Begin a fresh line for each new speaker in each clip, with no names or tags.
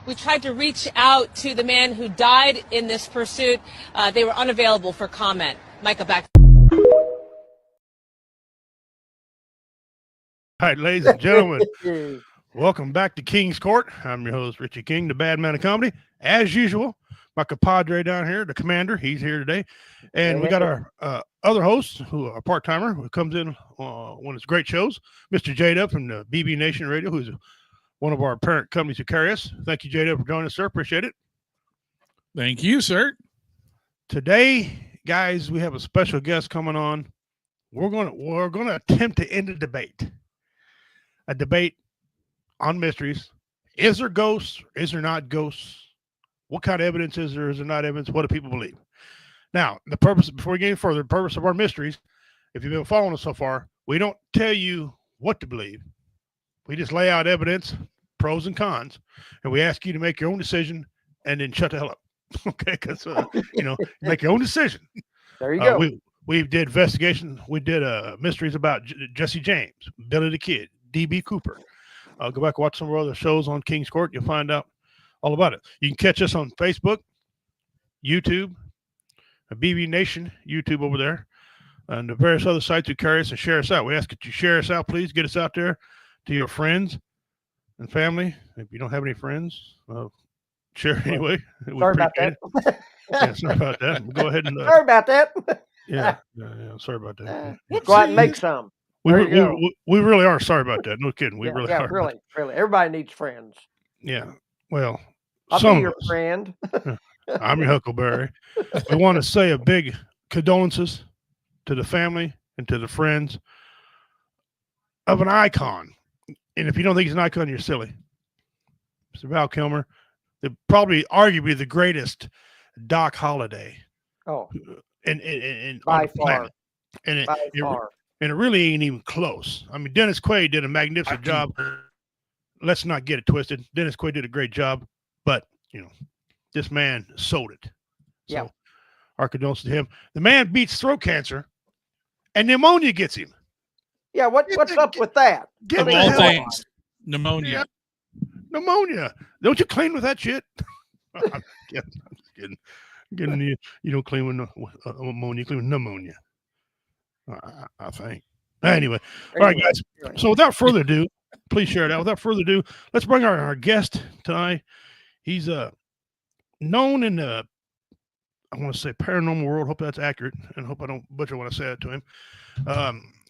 We tried to reach out to the man who died in this pursuit. They were unavailable for comment. Micah, back.
All right, ladies and gentlemen, welcome back to King's Court. I'm your host, Richie King, the bad man of comedy. As usual, my compadre down here, the commander, he's here today. And we got our other host, who a part-timer, who comes in when it's great shows, Mr. J-Dub from the BB Nation Radio, who's one of our parent companies who carry us. Thank you, J-Dub, for joining us, sir. Appreciate it.
Thank you, sir.
Today, guys, we have a special guest coming on. We're gonna attempt to end a debate on mysteries. Is there ghosts? Is there not ghosts? What kind of evidence is there? Is there not evidence? What do people believe? Now, the purpose, before we get any further, the purpose of our mysteries, if you've been following us so far, we don't tell you what to believe. We just lay out evidence, pros and cons, and we ask you to make your own decision and then shut the hell up. Okay, because make your own decision.
There you go.
We did investigations. We did mysteries about Jesse James, Billy the Kid, D.B. Cooper. Go back and watch some of our other shows on King's Court. You'll find out all about it. You can catch us on Facebook, YouTube, BB Nation, YouTube over there, and the various other sites who carry us and share us out. We ask that you share us out, please. Get us out there to your friends and family. If you don't have any friends, share anyway.
Sorry about that.
Yeah, sorry about that. We'll go ahead and.
Sorry about that.
Yeah, sorry about that.
Go out and make some.
We really are sorry about that. No kidding. We really are.
Really. Everybody needs friends.
Yeah. Well,
I'll be your friend.
I'm your Huckleberry. We want to say a big condolences to the family and to the friends of an icon. And if you don't think he's an icon, you're silly. Mr. Val Kilmer, probably arguably the greatest Doc Holliday.
Oh.
And
by far.
And it really ain't even close. I mean, Dennis Quaid did a magnificent job. Let's not get it twisted. Dennis Quaid did a great job, but this man sold it. So our condolences to him. The man beats throat cancer, and pneumonia gets him.
Yeah, what's up with that?
Of all things, pneumonia.
Yeah. Pneumonia. Don't you clean with that shit? I'm just kidding. You don't clean with ammonia. You clean with pneumonia. I think. Anyway, all right, guys. So without further ado, please share it out. Without further ado, let's bring our guest tonight. He's known in the, I want to say, paranormal world. Hope that's accurate, and hope I don't butcher when I say it to him.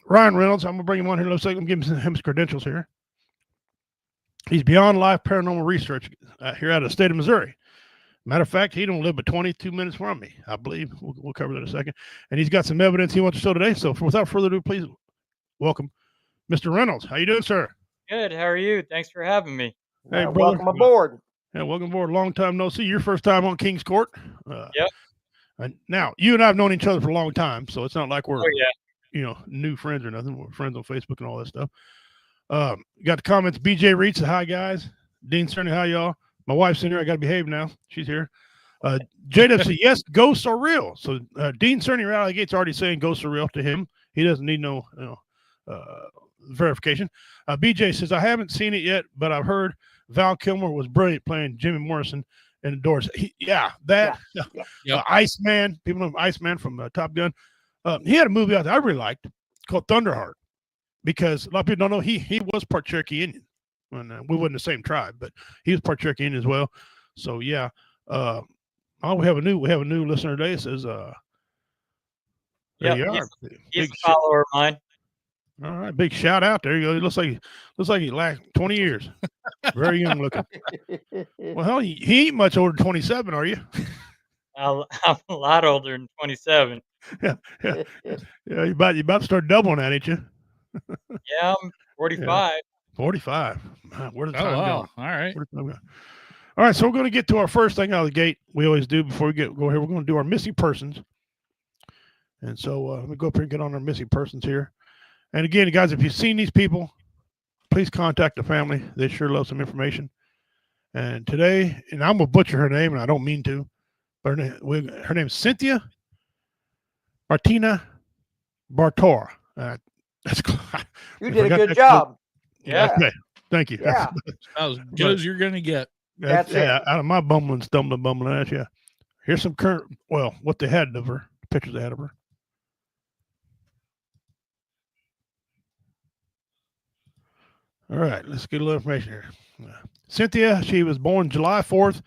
Ryan Reynolds. I'm gonna bring him on here in a second. I'm giving him his credentials here. He's Beyond Life Paranormal Research here out of the state of Missouri. Matter of fact, he don't live but 22 minutes from me, I believe. We'll cover that in a second. And he's got some evidence he wants to show today. So without further ado, please welcome Mr. Reynolds. How you doing, sir?
Good. How are you? Thanks for having me.
Hey, brother.
Welcome aboard.
Yeah, welcome aboard. Long time no see. Your first time on King's Court.
Yep.
And now, you and I have known each other for a long time, so it's not like we're
Oh, yeah.
new friends or nothing. We're friends on Facebook and all that stuff. Got the comments. BJ Reed said, hi, guys. Dean Cerny, how y'all? My wife's in here. I got to behave now. She's here. J-Dub said, yes, ghosts are real. So Dean Cerny Rally Gates already saying ghosts are real to him. He doesn't need no verification. BJ says, I haven't seen it yet, but I've heard Val Kilmer was brilliant playing Jimmy Morrison in the Doors. Iceman. People know Iceman from Top Gun. He had a movie out there I really liked called Thunderheart, because a lot of people don't know he was part Cherokee Indian. And we weren't the same tribe, but he was part Cherokee Indian as well. So yeah. We have a new listener today. It says
he's a follower of mine.
All right, big shout out. There you go. It looks like he lacked 20 years. Very young looking. Well, hell, he ain't much older than 27, are you?
I'm a lot older than 27.
Yeah. You about to start doubling that, ain't you?
Yeah, I'm 45.
Yeah. 45. Where did the time go?
All right.
All right, so we're going to get to our first thing out of the gate. We always do before we go here. We're going to do our missing persons. And so let me go up here and get on our missing persons here. And again, guys, if you've seen these people, please contact the family. They sure love some information. And today, and I'm going to butcher her name, and I don't mean to, but her name's Cynthia Martina Bartor.
You did a good job.
Yeah.
Okay. Thank you.
Yeah.
That was good as you're going to get.
That's it.
Out of my bumbling, stumbling ass, yeah. Here's some current, well, what they had of her, pictures they had of her. All right, let's get a little information here. Cynthia, she was born July 4th,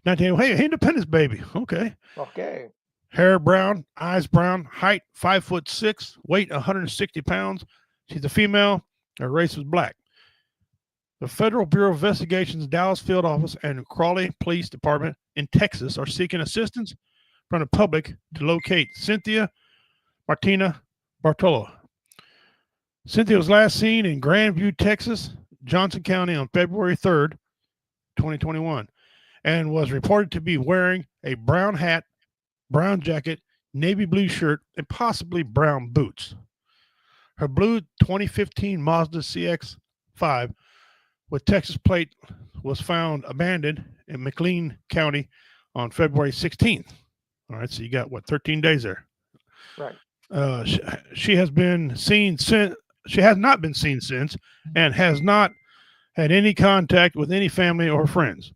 19. Hey, Independence baby. Okay.
Okay.
Hair brown, eyes brown, height 5'6", weight 160 pounds. She's a female. Her race was black. The Federal Bureau of Investigation's Dallas Field Office and Crawley Police Department in Texas are seeking assistance from the public to locate Cynthia Martina Bartolo. Cynthia was last seen in Grandview, Texas, Johnson County on February 3rd, 2021, and was reported to be wearing a brown hat, brown jacket, navy blue shirt, and possibly brown boots. Her blue 2015 Mazda CX-5 with Texas plate was found abandoned in McLean County on February 16th. All right, so you got, 13 days there.
Right.
She has been seen since. She has not been seen since and has not had any contact with any family or friends.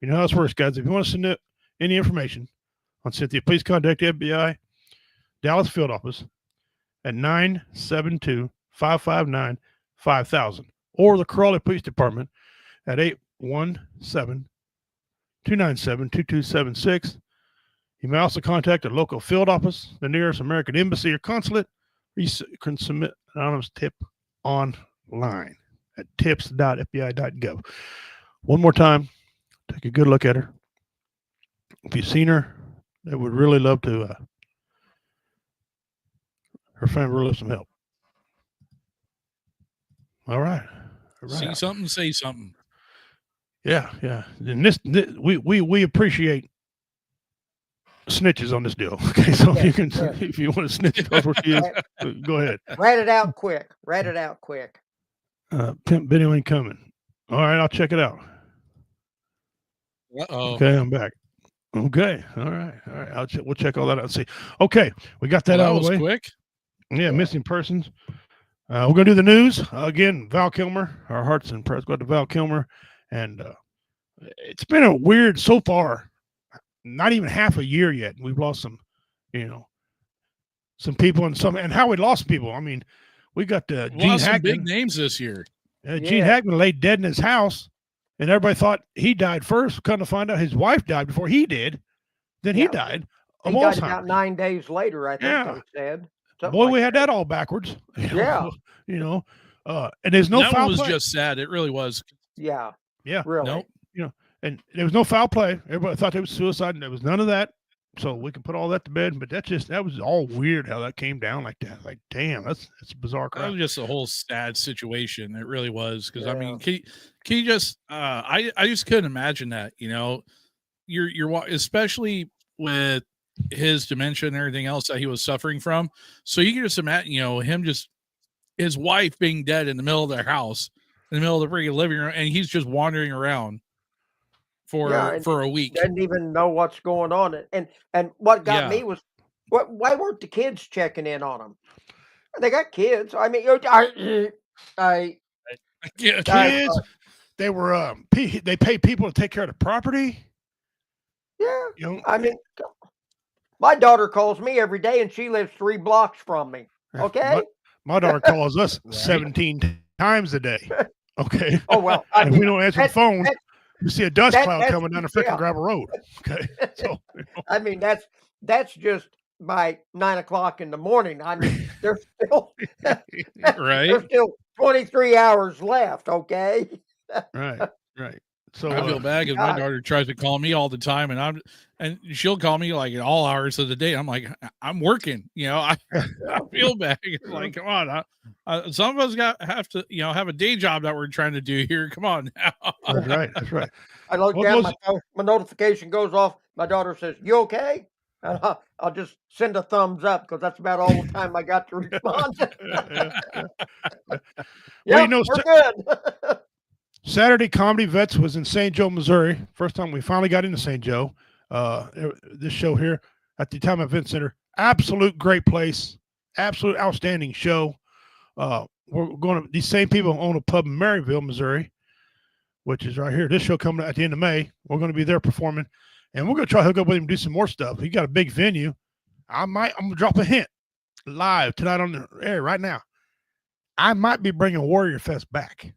You know how this works, guys. If you want to send any information on Cynthia, please contact the FBI Dallas Field Office at 972-559-5000 or the Crawley Police Department at 817-297-2276. You may also contact a local field office, the nearest American embassy or consulate. You can submit an anonymous tip online at tips.fbi.gov. One more time, take a good look at her. If you've seen her, they would really love to. Her family really loves some help. All right.
See something, say something.
Yeah. And this we appreciate snitches on this deal. Okay, so
Yeah,
you can,
yeah.
if you want to snitch across where she is, go ahead.
Rat it out quick.
Pimp video ain't coming. All right, I'll check it out.
Uh-oh.
Okay, I'm back. Okay, all right. We'll check all that out and see. Okay, we got that out of
was
the way.
quick.
Yeah, missing persons. We're gonna do the news again. Val Kilmer, our hearts and prayers go to Val Kilmer, and it's been a weird so far. Not even half a year yet. We've lost some people and how we lost people. I mean, we got Gene
Lost some
Hackman.
big names this year.
Gene Hackman laid dead in his house, and everybody thought he died first. Come to find out, his wife died before he did. Then he died of
He died
Alzheimer's.
about 9 days later, I think they said. Something
Boy,
like
we had that all backwards.
Yeah.
And there's no
that
foul
one was
play.
just sad. It really was.
Yeah.
Yeah.
Really.
Nope.
And there was no foul play. Everybody thought it was suicide, and there was none of that. So we can put all that to bed. But that was all weird how that came down like that. Like, damn, that's bizarre
That
crap.
was just a whole sad situation. It really was. Because I
Yeah.
mean, can you just? I just couldn't imagine that. You're especially with his dementia and everything else that he was suffering from. So you can just imagine, him his wife being dead in the middle of their house, in the middle of the freaking living room, and he's just wandering around for a week.
Doesn't even know what's going on. And what got me was, why weren't the kids checking in on them? They got kids. I mean,
Kids, they were they pay people to take care of the property.
Yeah. I mean, my daughter calls me every day, and she lives 3 blocks from me. Okay.
My daughter calls us 17 times a day. Okay.
Oh well.
And we don't answer the phone. We see a dust cloud coming down the freaking gravel road. Okay. So
I mean, that's just by 9 o'clock in the morning. I mean, there's still
Right.
There's still 23 hours left. Okay.
Right. So
I feel bad because my daughter tries to call me all the time, and she'll call me like at all hours of the day. I'm like, I'm working, I feel bad. Like, come on, some of us have to, have a day job that we're trying to do here. Come on now.
That's right.
I look down, my notification goes off. My daughter says, "You okay?" And I'll just send a thumbs up because that's about all the time I got to respond.
Well,
we're good.
Saturday Comedy Vets was in St. Joe, Missouri. First time we finally got into St. Joe. This show here at the Time Event Center. Absolute great place. Absolute outstanding show. We're going to, these same people own a pub in Maryville, Missouri, which is right here. This show coming at the end of May. We're going to be there performing, and we're going to try to hook up with him and do some more stuff. He got a big venue. I'm going to drop a hint live tonight on the air right now. I might be bringing Warrior Fest back.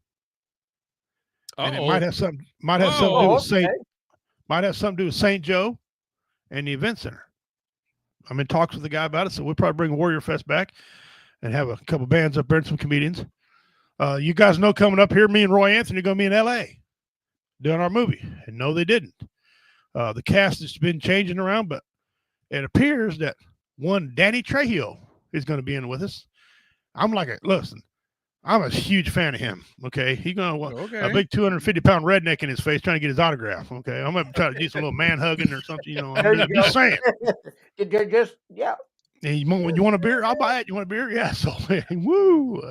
And it might have something to do with St. Joe and the event center. I'm in talks with the guy about it, so we'll probably bring Warrior Fest back and have a couple bands up there and some comedians. You guys know coming up here, me and Roy Anthony are going to be in L.A. doing our movie. And no, they didn't. The cast has been changing around, but it appears that one Danny Trejo is going to be in with us. Listen, I'm a huge fan of him. Okay. He's going to a big 250-pound redneck in his face trying to get his autograph. Okay. I'm going to try to do some little man hugging or something. You know, I'm just saying.
Yeah.
Hey, you want a beer? I'll buy it. You want a beer? Yeah. So, woo.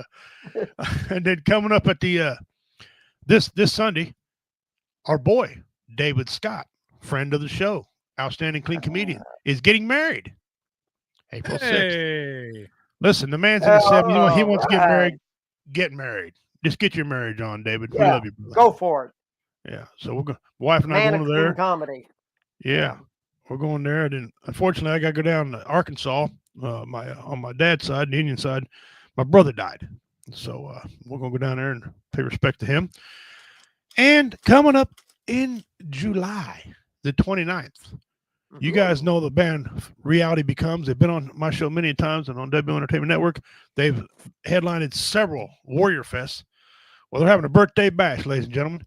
And then coming up at the this Sunday, our boy David Scott, friend of the show, outstanding clean comedian, is getting married. April 6th. Listen, the man's in his 70s. You know, he wants to get married. Get married. Just get your marriage on, David.
Yeah,
we love you, brother.
Go for it.
Yeah. So we're going. Wife and I going over there.
Comedy.
Yeah, we're going there. And then, unfortunately, I got to go down to Arkansas. On my dad's side, the Indian side, my brother died. So we're going to go down there and pay respect to him. And coming up in July, the 29th, you guys know the band Reality Becomes. They've been on my show many times and on W Entertainment Network. They've headlined several Warrior Fests. Well, they're having a birthday bash, ladies and gentlemen.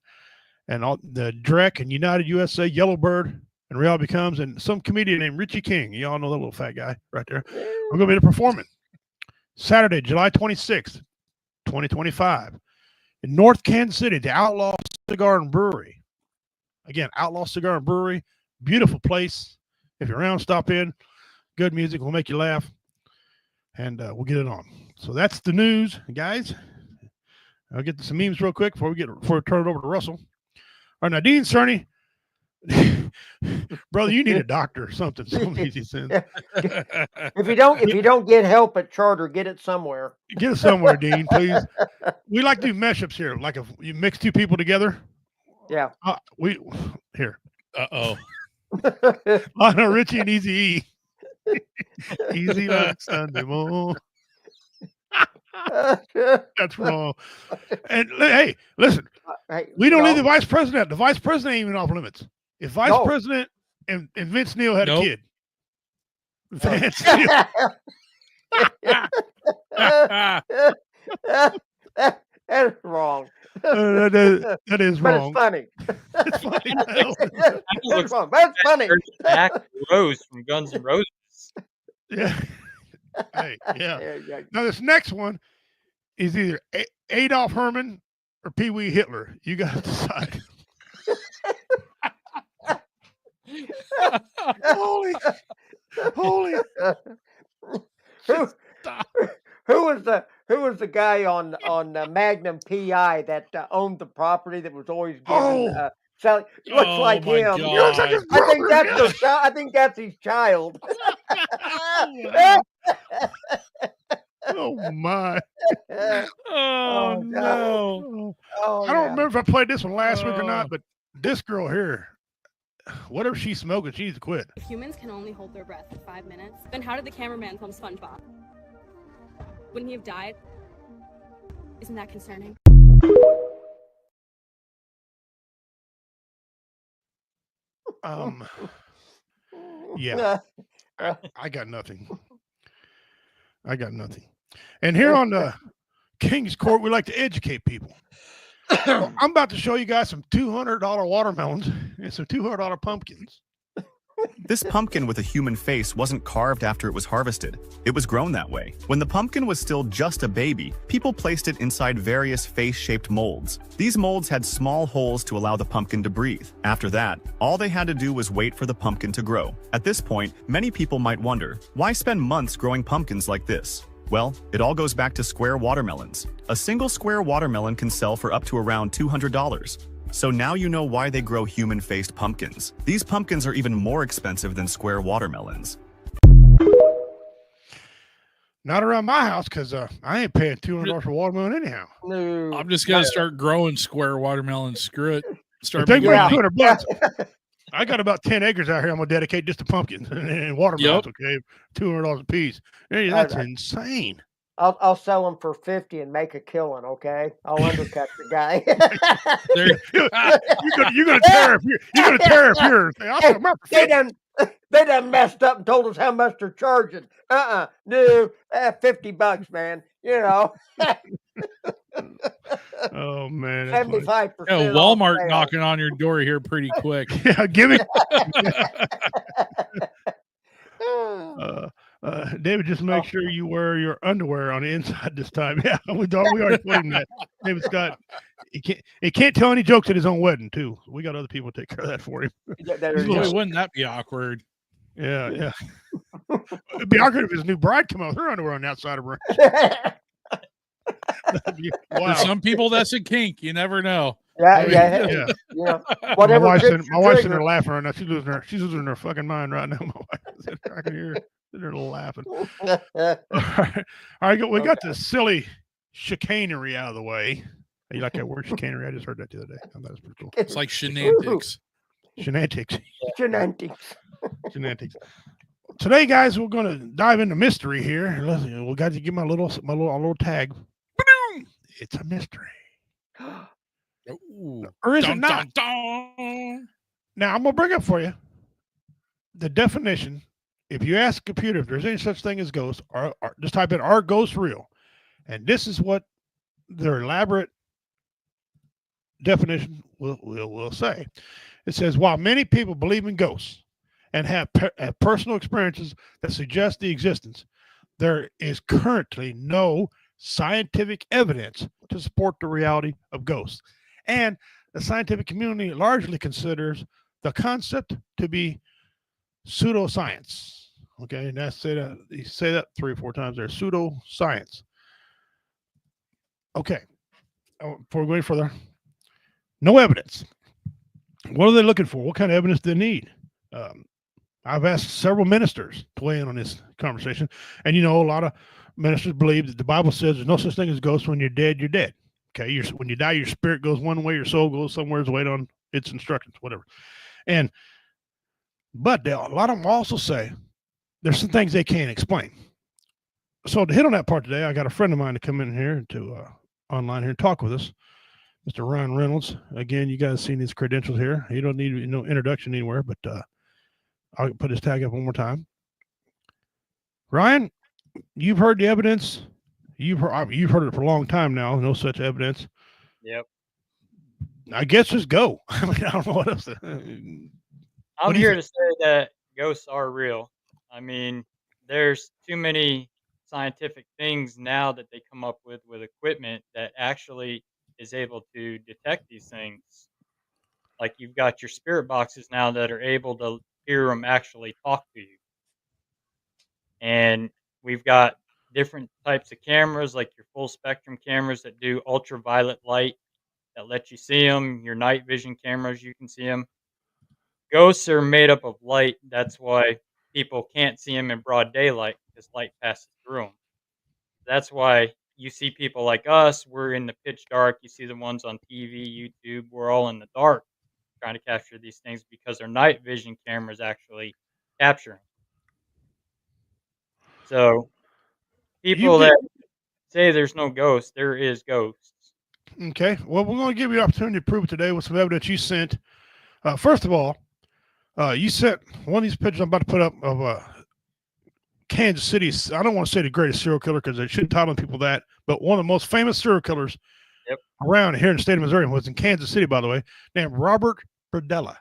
And all the Drek and United USA, Yellowbird, and Reality Becomes, and some comedian named Richie King. You all know that little fat guy right there. We're going to be there performing Saturday, July 26th, 2025, in North Kansas City, the Outlaw Cigar and Brewery. Again, Outlaw Cigar and Brewery, beautiful place. If you're around, stop in. Good music will make you laugh, and we'll get it on. So that's the news, guys. I'll get to some memes real quick before I turn it over to Russell. All right, now, Dean Cerny, brother, you need a doctor or something. Some easy sense.
If you don't get help at Charter, get it somewhere.
Get it somewhere, Dean, please. We like to do mashups here. Like if you mix two people together.
Yeah.
Here.
Uh-oh.
I know Richie and Easy E. Easy like Sunday morning. That's wrong. And hey, listen, we don't need the vice president. The vice president ain't even off limits. If vice president and Vince Neil had a kid, Vince Neil.
That's wrong.
That is wrong.
But it's funny.
It's funny.
That's wrong. That's funny.
Jack Rose from Guns N' Roses.
Yeah. Hey, yeah. Now this next one is either Adolf Herman or Pee Wee Hitler. You got to decide. Holy.
Who was the guy on Magnum PI that owned the property that was always giving selling? Looks like him. I think that's his child.
Oh my!
Oh no!
I don't remember if I played this one last week or not, but this girl here, whatever she's smoking, she needs to quit.
If humans can only hold their breath for 5 minutes, then how did the cameraman film SpongeBob? Wouldn't he have died? Isn't that concerning?
Yeah, I got nothing. And here on the King's Court, we like to educate people. I'm about to show you guys some $200 watermelons and some $200 pumpkins.
This pumpkin with a human face wasn't carved after it was harvested. It was grown that way. When the pumpkin was still just a baby, people placed it inside various face-shaped molds. These molds had small holes to allow the pumpkin to breathe. After that, all they had to do was wait for the pumpkin to grow. At this point, many people might wonder, why spend months growing pumpkins like this? Well, it all goes back to square watermelons. A single square watermelon can sell for up to around $200. So now you know why they grow human-faced pumpkins. These pumpkins are even more expensive than square watermelons.
Not around my house because I ain't paying $200 for watermelon anyhow.
No.
I'm just gonna start growing square watermelon. Screw it. Start
If they
making
bring
money.
$200, I got about 10 acres out here. I'm gonna dedicate just to pumpkins and watermelons. Okay, $200 a piece. Hey, that's insane.
I'll sell them for 50 and make a killing. Okay, I'll undercut the guy.
You're gonna tear up your. You're gonna tear up your. I'll sell them out for 50.
They done messed up and told us how much they're charging. No, $50, man. You know.
Oh man, that's funny.
75%.
Yeah, Walmart knocking on your door here pretty quick.
Yeah, give me. David, just make sure you wear your underwear on the inside this time. Yeah, we already put him that. David Scott, he can't tell any jokes at his own wedding too. We got other people to take care of that for him.
Boy, wouldn't that be awkward?
Yeah. It'd be awkward if his new bride come out with her underwear on the outside of her.
Wow. For some people, that's a kink. You never know.
Yeah. Whatever.
My wife's in there laughing right now. She's losing her fucking mind right now. My wife, I can hear her sitting there laughing. All right, we got the silly chicanery out of the way. You like that word, chicanery? I just heard that the other day. I thought that was pretty cool.
It's like shenanigans.
Shenanigans.
Shenanigans.
Today, guys, we're going to dive into mystery here. Listen, we got to give my little tag. It's a mystery.
Ooh.
Or is it not?
Dun.
Now, I'm going to bring up for you the definition. If you ask a computer if there's any such thing as ghosts, or just type in, are ghosts real? And this is what their elaborate definition will say. It says, while many people believe in ghosts and have personal experiences that suggest the existence, there is currently no scientific evidence to support the reality of ghosts. And the scientific community largely considers the concept to be pseudoscience. Okay, and that's you say that 3 or 4 times there. Pseudoscience. Okay. Before we go any further, no evidence. What are they looking for? What kind of evidence do they need? I've asked several ministers to weigh in on this conversation, and a lot of ministers believe that the Bible says there's no such thing as ghosts. When you're dead, you're dead. Okay, when you die, your spirit goes one way, your soul goes somewhere, wait on its instructions, whatever. But a lot of them also say there's some things they can't explain. So to hit on that part today, I got a friend of mine to come in here to online here and talk with us, Mr. Ryan Reynolds. Again, you guys seen his credentials here. He don't need no introduction anywhere, but I'll put his tag up one more time. Ryan, you've heard the evidence. You've heard it for a long time now. No such evidence.
Yep.
I guess just go. I mean, I don't know what else.
I'm here to say that ghosts are real. I mean, there's too many scientific things now that they come up with equipment that actually is able to detect these things. Like you've got your spirit boxes now that are able to hear them actually talk to you. And we've got different types of cameras, like your full spectrum cameras that do ultraviolet light that let you see them. Your night vision cameras, you can see them. Ghosts are made up of light. That's why people can't see them in broad daylight, because light passes through them. That's why you see people like us. We're in the pitch dark. You see the ones on TV, YouTube. We're all in the dark trying to capture these things because their night vision cameras actually capturing. So people that say there's no ghosts, there is ghosts.
Okay. Well, we're going to give you an opportunity to prove it today with some evidence you sent. First of all, you sent one of these pictures I'm about to put up of Kansas City. I don't want to say the greatest serial killer because they shouldn't title people that, but one of the most famous serial killers around here in the state of Missouri was in Kansas City, by the way, named Robert Berdella.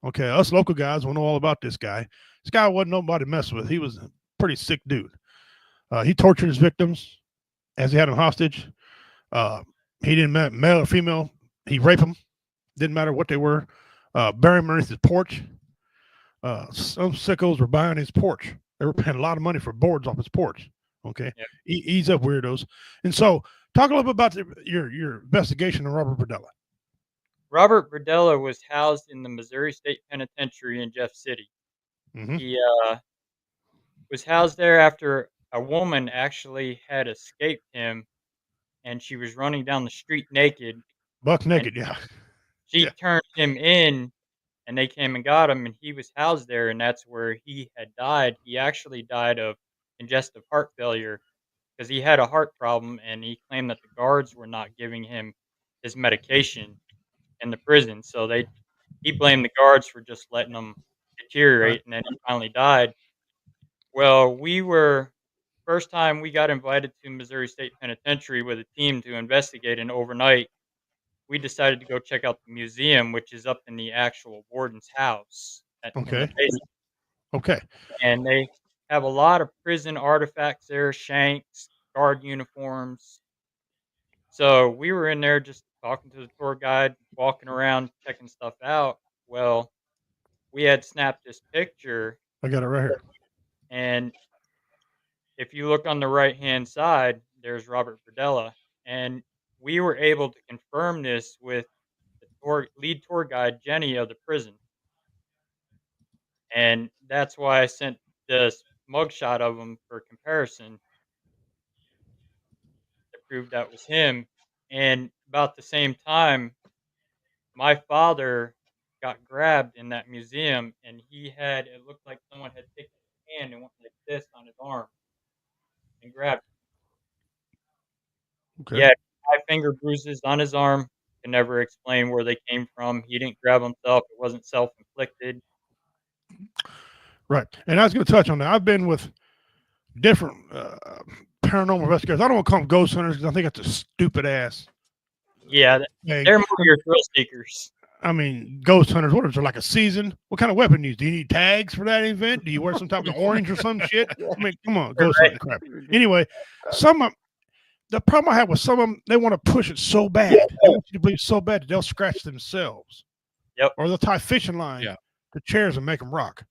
Okay, us local guys will know all about this guy. This guy wasn't nobody to mess with. He was a pretty sick dude. He tortured his victims as he had them hostage. He didn't matter male or female. He raped them. Didn't matter what they were. Bury him underneath his porch. Some sickos were buying his porch. They were paying a lot of money for boards off his porch. Okay, ease up, weirdos. And so, talk a little bit about your investigation of Robert Berdella.
Robert Berdella was housed in the Missouri State Penitentiary in Jeff City. Mm-hmm. He was housed there after a woman actually had escaped him, and she was running down the street naked,
Buck
and
naked. Yeah.
she
Yeah.
turned him in, and they came and got him, and he was housed there, and that's where he had died. He actually died of congestive heart failure because he had a heart problem, and he claimed that the guards were not giving him his medication in the prison, so he blamed the guards for just letting him
Right.
deteriorate, and then he finally died. Well, first time we got invited to Missouri State Penitentiary with a team to investigate, and overnight we decided to go check out the museum, which is up in the actual warden's house in the
Okay.
basement.
Okay.
And they have a lot of prison artifacts there, shanks, guard uniforms. So we were in there just talking to the tour guide, walking around, checking stuff out. Well, we had snapped this picture,
I got it right here.
and if you look on the right hand side, there's Robert Berdella. And we were able to confirm this with the lead tour guide, Jenny, of the prison. And that's why I sent this mugshot of him for comparison to prove that was him. And about the same time, my father got grabbed in that museum, and it looked like someone had taken his hand and went like this on his arm and grabbed him. He
Okay.
had 5 finger bruises on his arm. Can never explain where they came from. He didn't grab himself. It wasn't self-inflicted.
Right. And I was going to touch on that. I've been with different paranormal investigators. I don't want to call them ghost hunters because I think that's a stupid ass
Yeah,
thing.
they're more your thrill seekers.
I mean, ghost hunters, what is there, like a season? What kind of weapon do you use? Do you need tags for that event? Do you wear some type of orange or some shit? I mean, come on, ghost hunting crap. Anyway, the problem I have with some of them, they want to push it so bad. They want you to believe so bad that they'll scratch themselves.
Yep.
Or they'll tie fishing line to chairs and make them rock.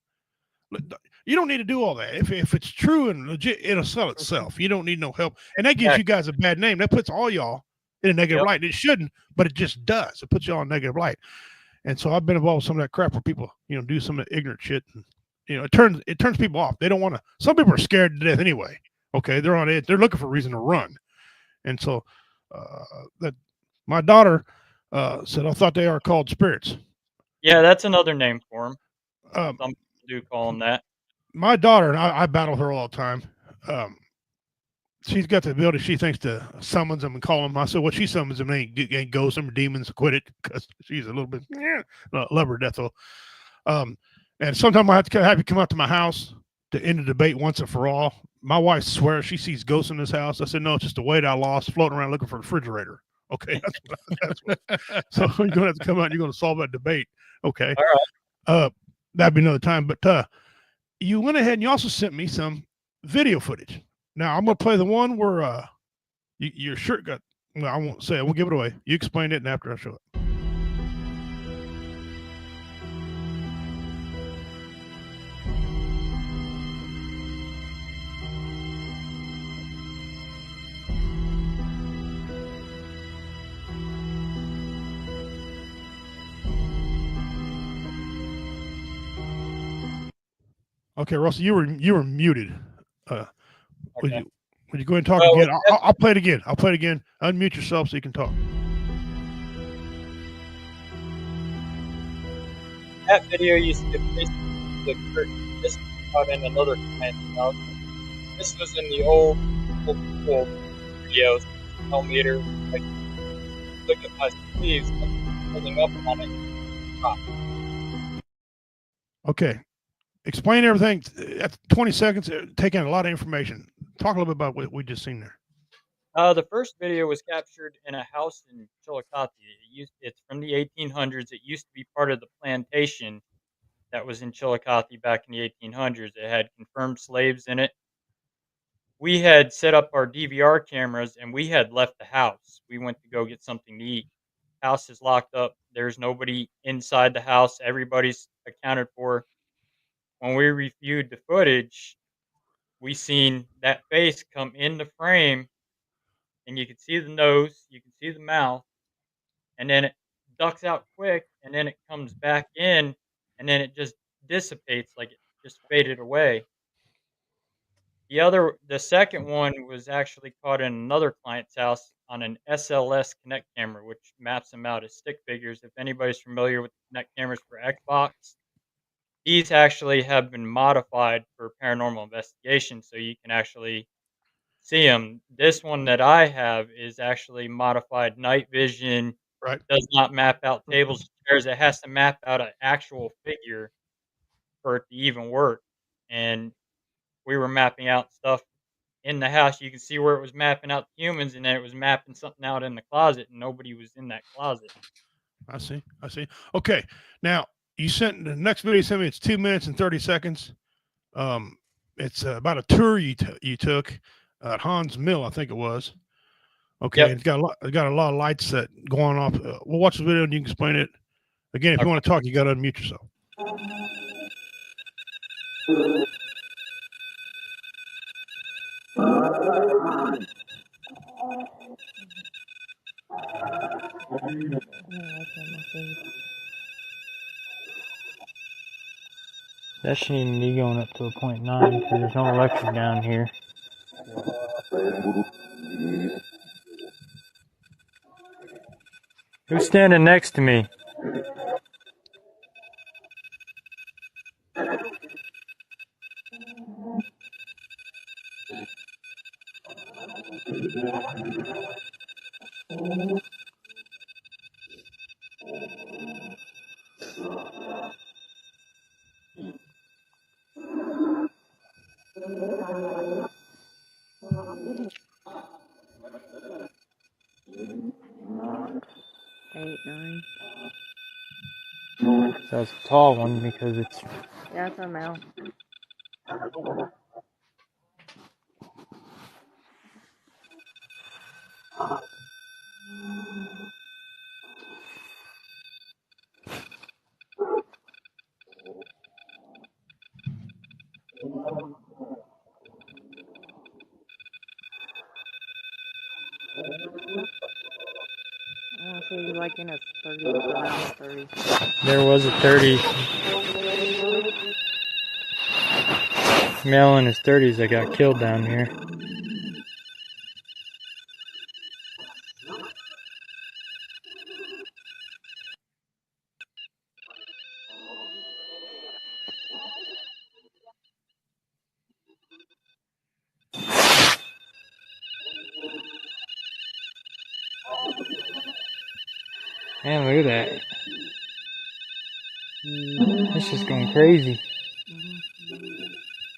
You don't need to do all that. If it's true and legit, it'll sell itself. You don't need no help. And that gives you guys a bad name. That puts all y'all in a negative light. It shouldn't, but it just does. It puts y'all in a negative light. And so I've been involved with some of that crap where people, do some of the ignorant shit. And, it turns people off. They don't want to. Some people are scared to death anyway. Okay, they're on it. They're looking for a reason to run. And so that my daughter said, I thought they are called spirits.
Yeah, that's another name for them.
Some
people do call them that.
My daughter, and I battle her all the time. She's got the ability, she thinks, to summons them and call them. I said, well, she summons them, ain't ghosts or demons, quit it, because she's a little bit, love her to death, though. And sometimes I have you come out to my house to end the debate once and for all. My wife swears she sees ghosts in this house. I said, no, it's just a weight I lost floating around looking for a refrigerator. Okay, that's what. So you're going to have to come out and you're going to solve that debate. Okay.
All right.
That'd be another time. But you went ahead and you also sent me some video footage. Now I'm going to play the one where your shirt got, well, I won't say it. We'll give it away. You explain it, and after I show it. Okay, Russell, you were muted.
Okay.
Would you go ahead and talk again? I'll play it again. I'll play it again. Unmute yourself so you can talk.
That video used to be the curtain. This caught in another comment. This was in the old videos. Millimeter, like, look at my sleeves, holding up on it.
Okay. Explain everything. That's 20 seconds. Taking a lot of information. Talk a little bit about what we just seen there.
The first video was captured in a house in Chillicothe. It's from the 1800s. It used to be part of the plantation that was in Chillicothe back in the 1800s. It had confirmed slaves in it. We had set up our DVR cameras and we had left the house. We went to go get something to eat. House is locked up. There's nobody inside the house. Everybody's accounted for. When we reviewed the footage, we seen that face come in the frame, and you can see the nose, you can see the mouth, and then it ducks out quick, and then it comes back in, and then it just dissipates, like it just faded away. The second one was actually caught in another client's house on an SLS Connect camera, which maps them out as stick figures. If anybody's familiar with Connect cameras for Xbox, these actually have been modified for paranormal investigation, so you can actually see them. This one that I have is actually modified night vision,
Right.
does not map out tables and chairs. It has to map out an actual figure for it to even work. And we were mapping out stuff in the house. You can see where it was mapping out humans, and then it was mapping something out in the closet, and nobody was in that closet.
I see. Okay. Now you sent the next video. You sent me. It's 2 minutes and 30 seconds. It's about a tour you took at Hans Mill, I think it was. Okay.
Yep.
It's got a lot of lights that going off. We'll watch the video and you can explain it again. If you want to talk, you got to unmute yourself.
That shouldn't even be going up to a 0.9 because there's no electric down here. Who's standing next to me? That's a tall one because it's...
Yeah, it's a male. So you like in a 30, around 30.
There was a 30. Male in his 30s that got killed down here. Man, look at that. That's just going crazy.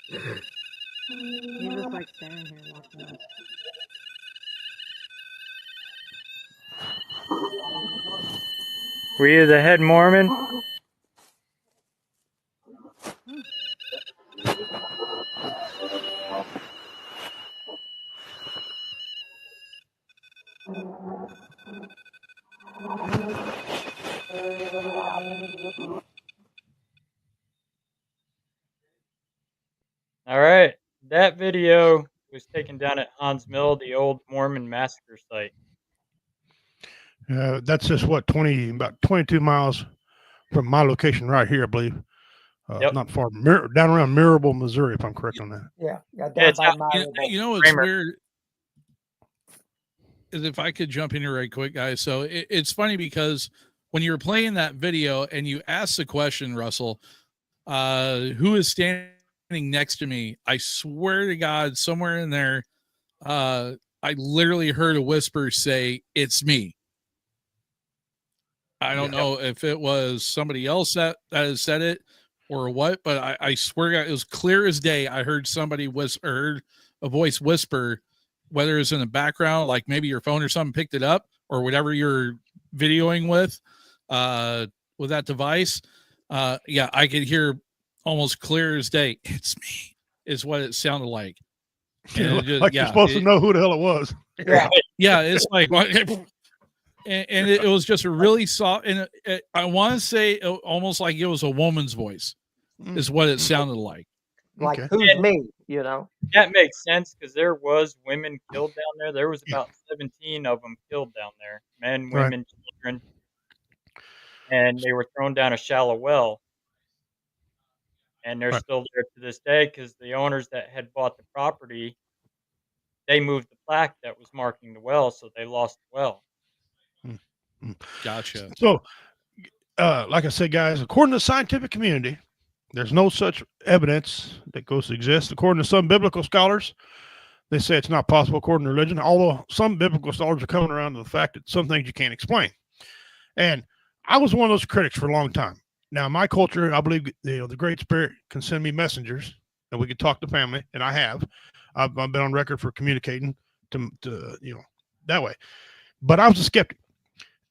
He's just like standing here watching us.
Were you the head Mormon? All right, that video was taken down at Hans Mill, the old Mormon massacre site.
That's just about 22 miles from my location right here, I believe.
Yep.
Not far, down around Mirabel, Missouri, if I'm correct on that.
Yeah, down
It's
by
out-
my
You know what's weird is, if I could jump in here right quick, guys. So it's funny because when you were playing that video and you asked the question, Russell, who is standing next to me? I swear to God, somewhere in there, I literally heard a whisper say, "It's me." I don't know if it was somebody else that has said it or what, but I swear to God, it was clear as day. I heard somebody heard a voice whisper, whether it's in the background, like maybe your phone or something picked it up, or whatever you're videoing with that device. Yeah, I could hear almost clear as day. "It's me," is what it sounded like. And
You're supposed to know who the hell it was.
Yeah.
Yeah, it's like, and it was just a really soft, and I want to say almost like it was a woman's voice, is what it sounded like.
Like,
Okay.
who's me? You know?
That makes sense because there was women killed down there. There was about 17 of them killed down there, men,
Right.
women, children, and they were thrown down a shallow well. and they're
Right.
still there to this day because the owners that had bought the property, they moved the plaque that was marking the well, so they lost the well.
Mm, mm.
Gotcha.
So, like I said, guys, according to the scientific community, there's no such evidence that ghosts exist. According to some biblical scholars, they say it's not possible according to religion, although some biblical scholars are coming around to the fact that some things you can't explain. And I was one of those critics for a long time. Now, in my culture, I believe the Great Spirit can send me messengers and we can talk to family, and I have. I've been on record for communicating to that way. But I was a skeptic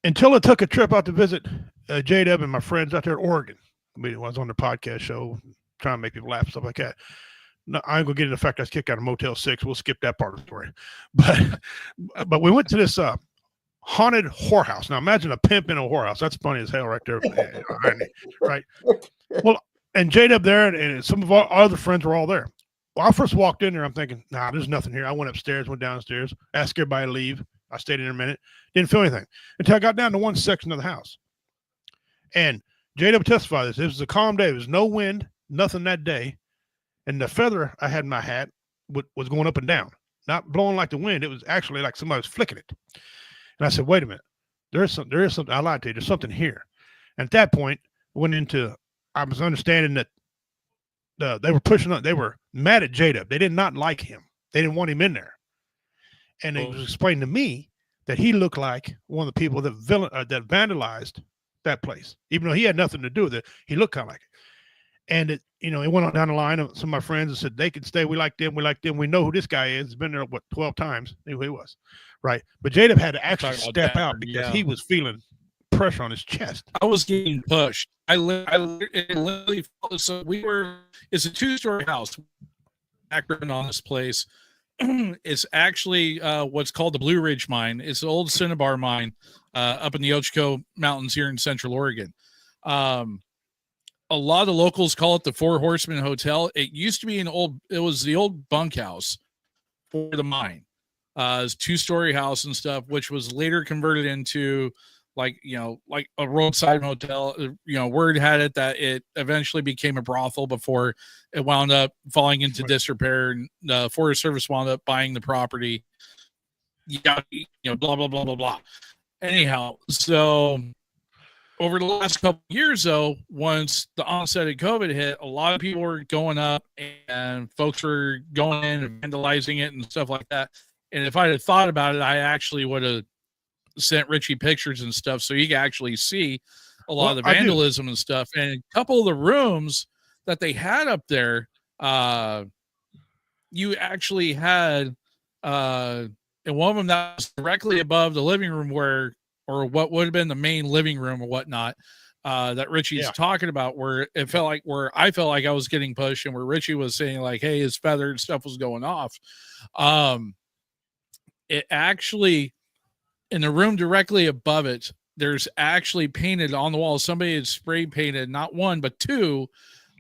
until I took a trip out to visit J-Dub and my friends out there in Oregon. I was on their podcast show, trying to make people laugh, stuff like that. No, I ain't gonna get into the fact I was kicked out of Motel 6. We'll skip that part of the story. But we went to this haunted whorehouse. Now imagine a pimp in a whorehouse. That's funny as hell right there. Right. Well, and J-Dub there and some of our other friends were all there. Well, I first walked in there, I'm thinking, nah, there's nothing here. I went upstairs, went downstairs, asked everybody to leave. I stayed in there a minute, didn't feel anything until I got down to one section of the house. And J-Dub testified this. It was a calm day. There was no wind, nothing that day. And the feather I had in my hat was going up and down, not blowing like the wind. It was actually like somebody was flicking it. And I said, wait a minute. There is something. I lied to you. There's something here. And at that point, I was understanding that they were pushing on. They were mad at J-Dub. They did not like him. They didn't want him in there. And it was explained to me that he looked like one of the people that vandalized that place. Even though he had nothing to do with it, he looked kind of like it. And it went on down the line of some of my friends and said, they can stay. We like them. We know who this guy is. He's been there, 12 times. Knew who he was. Right. But J-Dub had to actually step out because he was feeling pressure on his chest.
I was getting pushed. I literally, so it's a 2-story house. Background on this place. It's actually what's called the Blue Ridge Mine. It's an old Cinnabar mine up in the Ochoco Mountains here in Central Oregon. A lot of the locals call it the Four Horsemen Hotel. It used to be it was the old bunkhouse for the mine. It's a 2-story house and stuff, which was later converted into like a roadside hotel. Word had it that it eventually became a brothel before it wound up falling into disrepair, and the Forest Service wound up buying the property. Blah, blah, blah, blah, blah. Anyhow, so over the last couple of years, though, once the onset of COVID hit, a lot of people were going up and folks were going in and vandalizing it and stuff like that. And if I had thought about it, I actually would have sent Richie pictures and stuff so you can actually see a lot of the vandalism and stuff. And a couple of the rooms that they had up there, you actually had and one of them that was directly above the living room or what would have been the main living room or whatnot, that Richie's talking about, where I felt like I was getting pushed, and where Richie was saying like, hey, his feather and stuff was going off. It actually, in the room directly above it, there's actually painted on the wall. Somebody had spray painted not one, but 2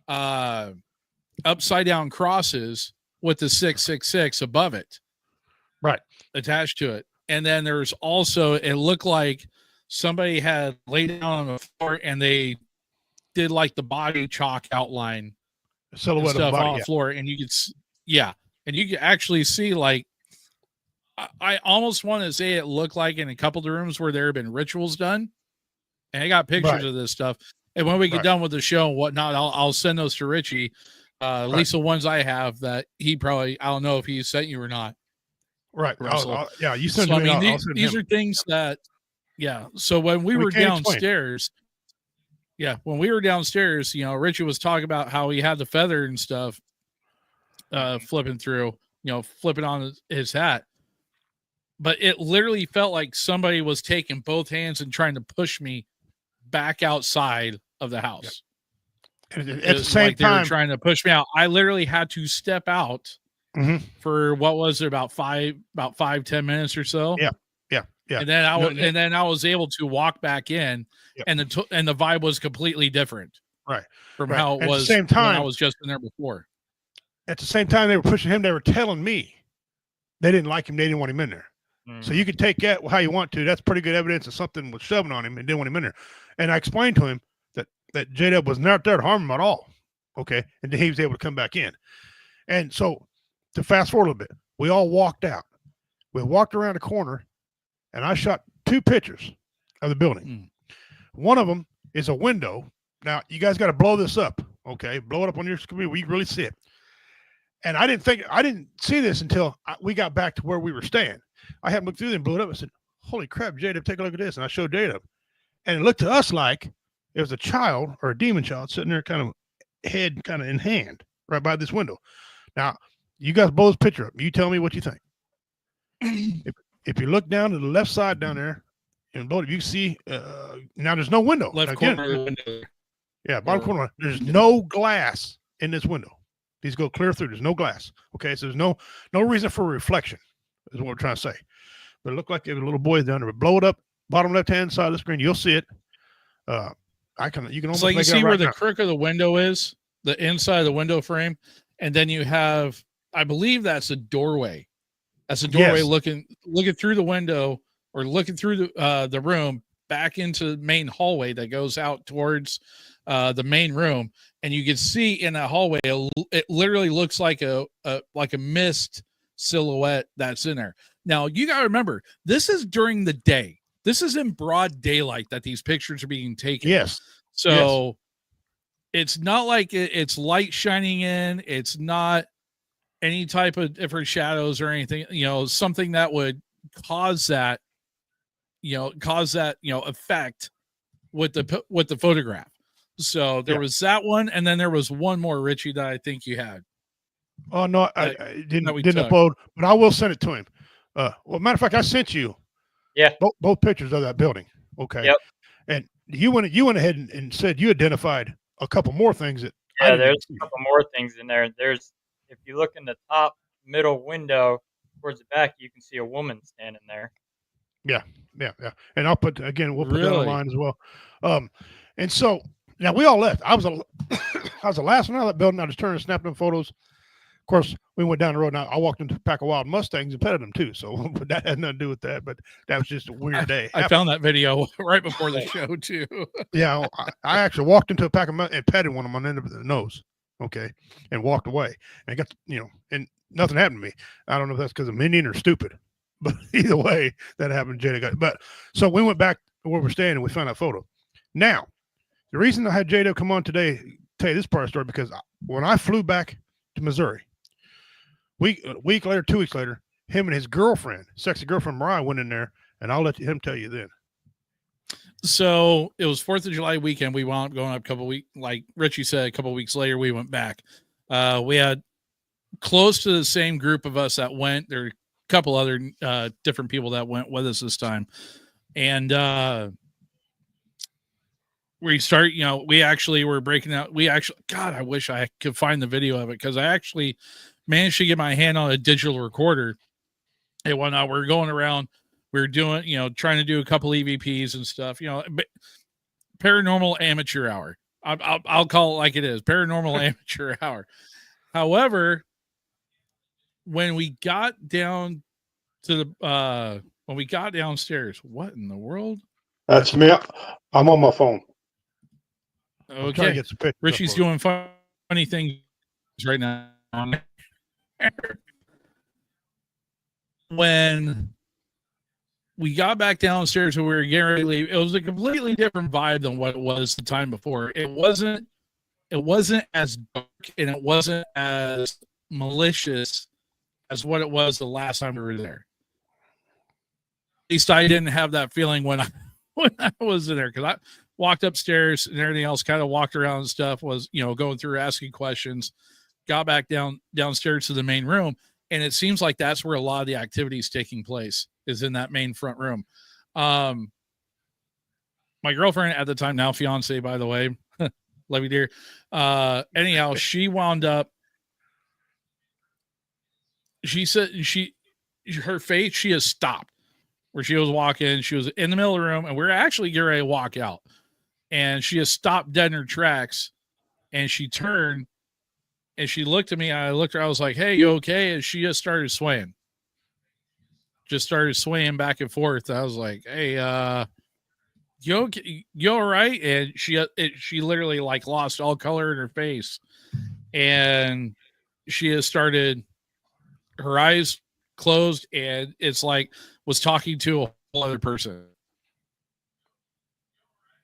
upside down crosses with the 666 above it.
Right.
Attached to it. And then there's also, it looked like somebody had laid down on the floor and they did like the body chalk outline
silhouette
stuff
of body,
on the floor. And you could, and you could actually see, like, I almost want to say it looked like in a couple of the rooms where there have been rituals done. And I got pictures of this stuff. And when we get done with the show and whatnot, I'll send those to Richie. At least the ones I have that he probably, I don't know if he sent you or not.
Right. You send
so,
me.
I mean, these are things that, So when we were downstairs, when we were downstairs, Richie was talking about how he had the feather and stuff flipping through, flipping on his hat. But it literally felt like somebody was taking both hands and trying to push me back outside of the house.
At the same
time, they were trying to push me out. I literally had to step out for what was it, about 5-10 minutes or so.
Yeah.
And then I was able to walk back in, and the vibe was completely different, from how it was. At the same time, when I was just in there before.
At the same time, they were pushing him. They were telling me they didn't like him. They didn't want him in there. So you can take that how you want to. That's pretty good evidence that something was shoving on him and didn't want him in there. And I explained to him that J-Dub was not there to harm him at all. Okay. And then he was able to come back in. And so to fast forward a little bit, we all walked out. We walked around the corner and I shot 2 pictures of the building. One of them is a window. Now you guys got to blow this up. Okay. Blow it up on your screen where you can really see it. And I didn't see this until we got back to where we were staying. I had looked through there and blew it up. I said, holy crap, J-Dub, take a look at this. And I showed J-Dub. And it looked to us like it was a child or a demon child sitting there kind of head kind of in hand right by this window. Now, you guys blow this picture up. You tell me what you think. If you look down to the left side down there and blow it, you see now there's no window.
Left
Again,
corner of the window.
Yeah, bottom corner. There's no glass in this window. These go clear through. There's no glass. Okay, so there's no reason for reflection, is what we're trying to say. But it looked like there was a little boy down there. But blow it up, bottom left-hand side of the screen. You'll see it. You can almost
So you
make it
see
out
where
right
the
now.
crook of the window is, the inside of the window frame, and then you have, I believe that's a doorway. That's a doorway
Yes.
looking through the window or looking through the room back into the main hallway that goes out towards the main room, and you can see in that hallway it literally looks like a mist silhouette that's in there. Now you got to remember, this is during the day. This is in broad daylight that these pictures are being taken.
Yes.
So it's not like it's light shining in. It's not any type of different shadows or anything, something that would cause that effect with the photograph. So there was that one. And then there was one more, Richie, that I think you had.
Oh, no, I
that
didn't
we took.
upload, but I will send it to him. Well, matter of fact, I sent you both pictures of that building. Okay.
Yep.
And you went ahead and said you identified a couple more things that
Yeah, there's a couple more things in there. If you look in the top middle window towards the back, you can see a woman standing there.
Yeah. And we'll put that
Really?
online as well. And so now we all left. I was the last one out of that building. I just turned and snapped them photos. Of course, we went down the road. Now I walked into a pack of wild Mustangs and petted them too. So that had nothing to do with that. But that was just a weird day.
I found that video right before the show too.
Yeah, I actually walked into a pack of and petted one of them on the end of the nose. Okay, and walked away. And got and nothing happened to me. I don't know if that's because I'm Indian or stupid, but either way, that happened. Jada got it. But so we went back to where we're staying and we found that photo. Now, the reason I had Jada come on today to tell you this part of the story because when I flew back to Missouri, a week later, 2 weeks later, him and his girlfriend, sexy girlfriend Mariah, went in there, and I'll let him tell you then.
So it was 4th of July weekend. We wound up going up a couple weeks, like Richie said, a couple weeks later, we went back. We had close to the same group of us that went. There were a couple other different people that went with us this time. And we start, we actually were breaking out. God, I wish I could find the video of it because I actually managed to get my hand on a digital recorder. And whatnot, we're going around. We're doing, trying to do a couple EVPs and stuff, paranormal amateur hour. I'll call it like it is, paranormal amateur hour. However, when we got down to when we got downstairs, what in the world?
That's me. I'm on my phone.
Okay.
Get some pictures
Richie's
up
doing funny things right now. When we got back downstairs and we were getting ready to leave, it was a completely different vibe than what it was the time before. It wasn't as dark and it wasn't as malicious as what it was the last time we were there. At least I didn't have that feeling when I was in there because I walked upstairs and everything else, kind of walked around and stuff, was going through asking questions, got back downstairs to the main room. And it seems like that's where a lot of the activity is taking place, is in that main front room. My girlfriend at the time, now fiance, by the way, love you, dear. Anyhow, she wound up. She said her face, she has stopped where she was walking. She was in the middle of the room, and we're actually getting ready to walk out. And she has stopped dead in her tracks, and she turned. And she looked at me, and I looked at her, I was like, hey, you okay? And she just started swaying. Just started swaying back and forth. I was like, hey, you okay? You all right? And she literally like lost all color in her face and she has started, her eyes closed, and it's like was talking to a whole other person.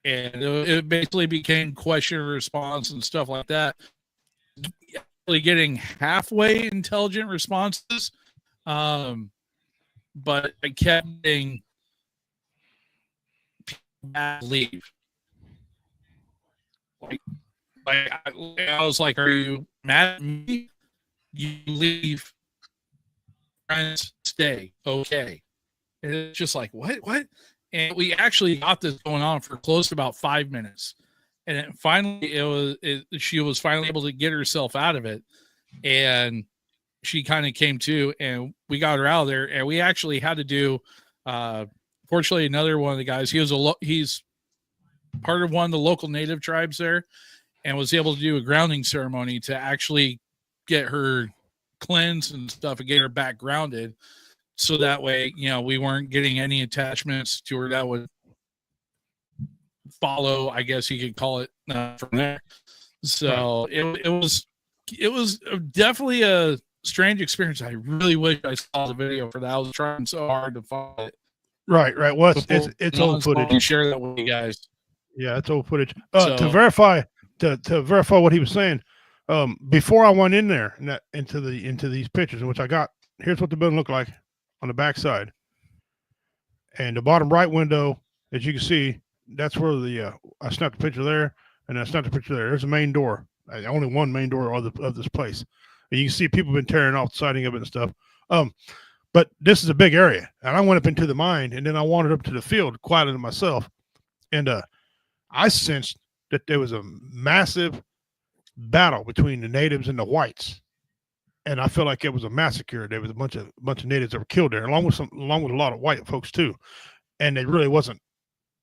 And it basically became question and response and stuff like that. Really getting halfway intelligent responses, but I kept getting leave. I was like, "Are you mad at me? You leave, friends stay, okay?" And it's just like, what? And we actually got this going on for close to about 5 minutes, and then finally, she was finally able to get herself out of it, and she kind of came to, and we got her out of there, and we actually had to do. Fortunately, another one of the guys, he's part of one of the local native tribes there, and was able to do a grounding ceremony to actually get her cleansed and stuff and get her back grounded. So that way, we weren't getting any attachments to her that would follow, I guess you could call it, from there. So it was definitely a strange experience. I really wish I saw the video for that. I was trying so hard to find it.
Right. Well, it's old footage.
Share that with you guys.
Yeah, it's old footage. To verify what he was saying, before I went in there into these pictures, in which I got, here's what the building looked like on the back side, and the bottom right window, as you can see, that's where I snapped the picture there, and I snapped the picture there. There's a main door, only one main door of this place, and you can see people have been tearing off the siding of it and stuff. But this is a big area, and I went up into the mine, and then I wandered up to the field quietly to myself, and I sensed that there was a massive battle between the natives and the whites, and I felt like it was a massacre. There was a bunch of natives that were killed there, along with a lot of white folks too, and they really wasn't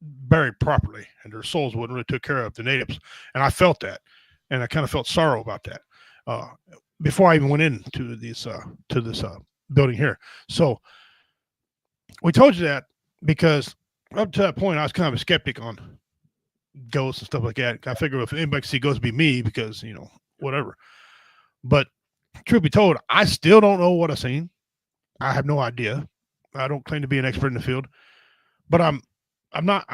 buried properly, and their souls wasn't really took care of, the natives, and I felt that, and I kind of felt sorrow about that before I even went into this building here. So we told you that because up to that point I was kind of a skeptic on ghosts and stuff like that. I figure if anybody can see ghosts, it'd be me, because whatever. But truth be told, I still don't know what I've seen. I have no idea. I don't claim to be an expert in the field, but I'm